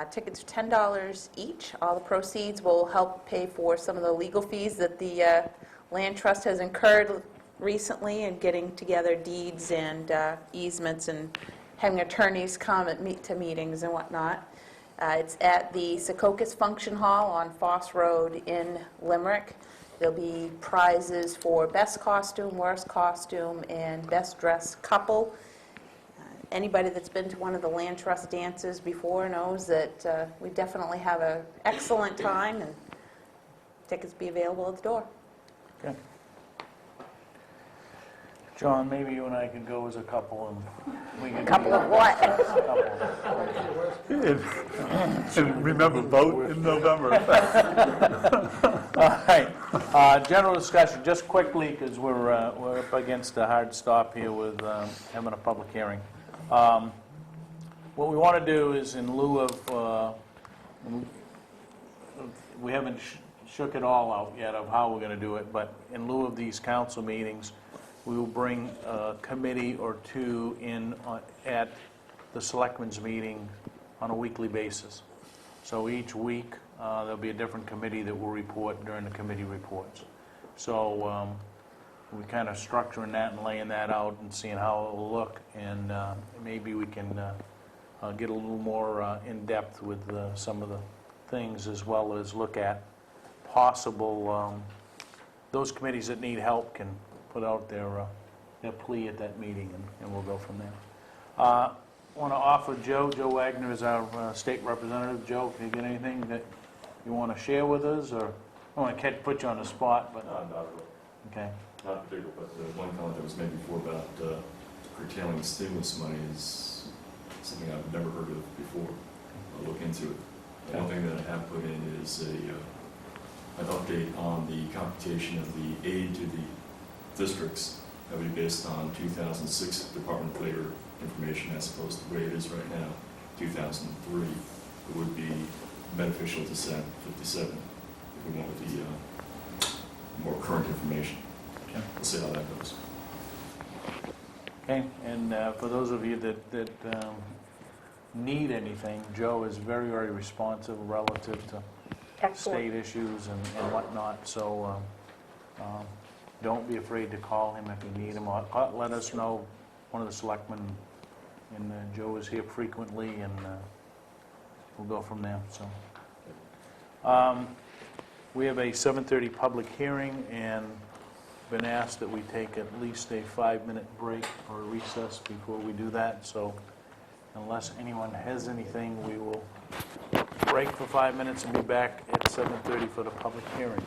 Tickets are $10 each. All the proceeds will help pay for some of the legal fees that the Land Trust has incurred recently in getting together deeds and easements and having attorneys come and meet to meetings and whatnot. It's at the Secocas Function Hall on Foss Road in Limerick. There'll be prizes for best costume, worst costume, and best dressed couple. Anybody that's been to one of the land trust dances before knows that we definitely have an excellent time, and tickets be available at the door. Okay. John, maybe you and I could go as a couple and we can... Couple of what? And remember, vote in November. All right, general discussion, just quickly, because we're up against a hard stop here with having a public hearing. What we want to do is, in lieu of, we haven't shook it all out yet of how we're going to do it, but in lieu of these council meetings, we will bring a committee or two in at the Selectmen's meeting on a weekly basis. So each week, there'll be a different committee that will report during the committee reports. So we're kind of structuring that and laying that out and seeing how it will look, and maybe we can get a little more in-depth with some of the things, as well as look at possible, those committees that need help can put out their plea at that meeting, and we'll go from there. I want to offer Joe Wagner is our state representative. Joe, can you get anything that you want to share with us, or I want to put you on the spot, but... Not at all. Okay. Not particular, but the one comment that was made before about curtailing stimulus money is something I've never heard of before. I'll look into it. The one thing that I have put in is an update on the computation of the aid to the districts that would be based on 2006 Department of Labor information as opposed to the way it is right now, 2003. It would be beneficial to send 57 if we went with the more current information. Okay. We'll see how that goes. Okay, and for those of you that need anything, Joe is very, very responsive relative to state issues and whatnot, so don't be afraid to call him if you need him. Let us know, one of the selectmen, and Joe is here frequently, and we'll go from there. So we have a 7:30 public hearing, and been asked that we take at least a 5-minute break or recess before we do that. So unless anyone has anything, we will break for 5 minutes and be back at 7:30 for the public hearing.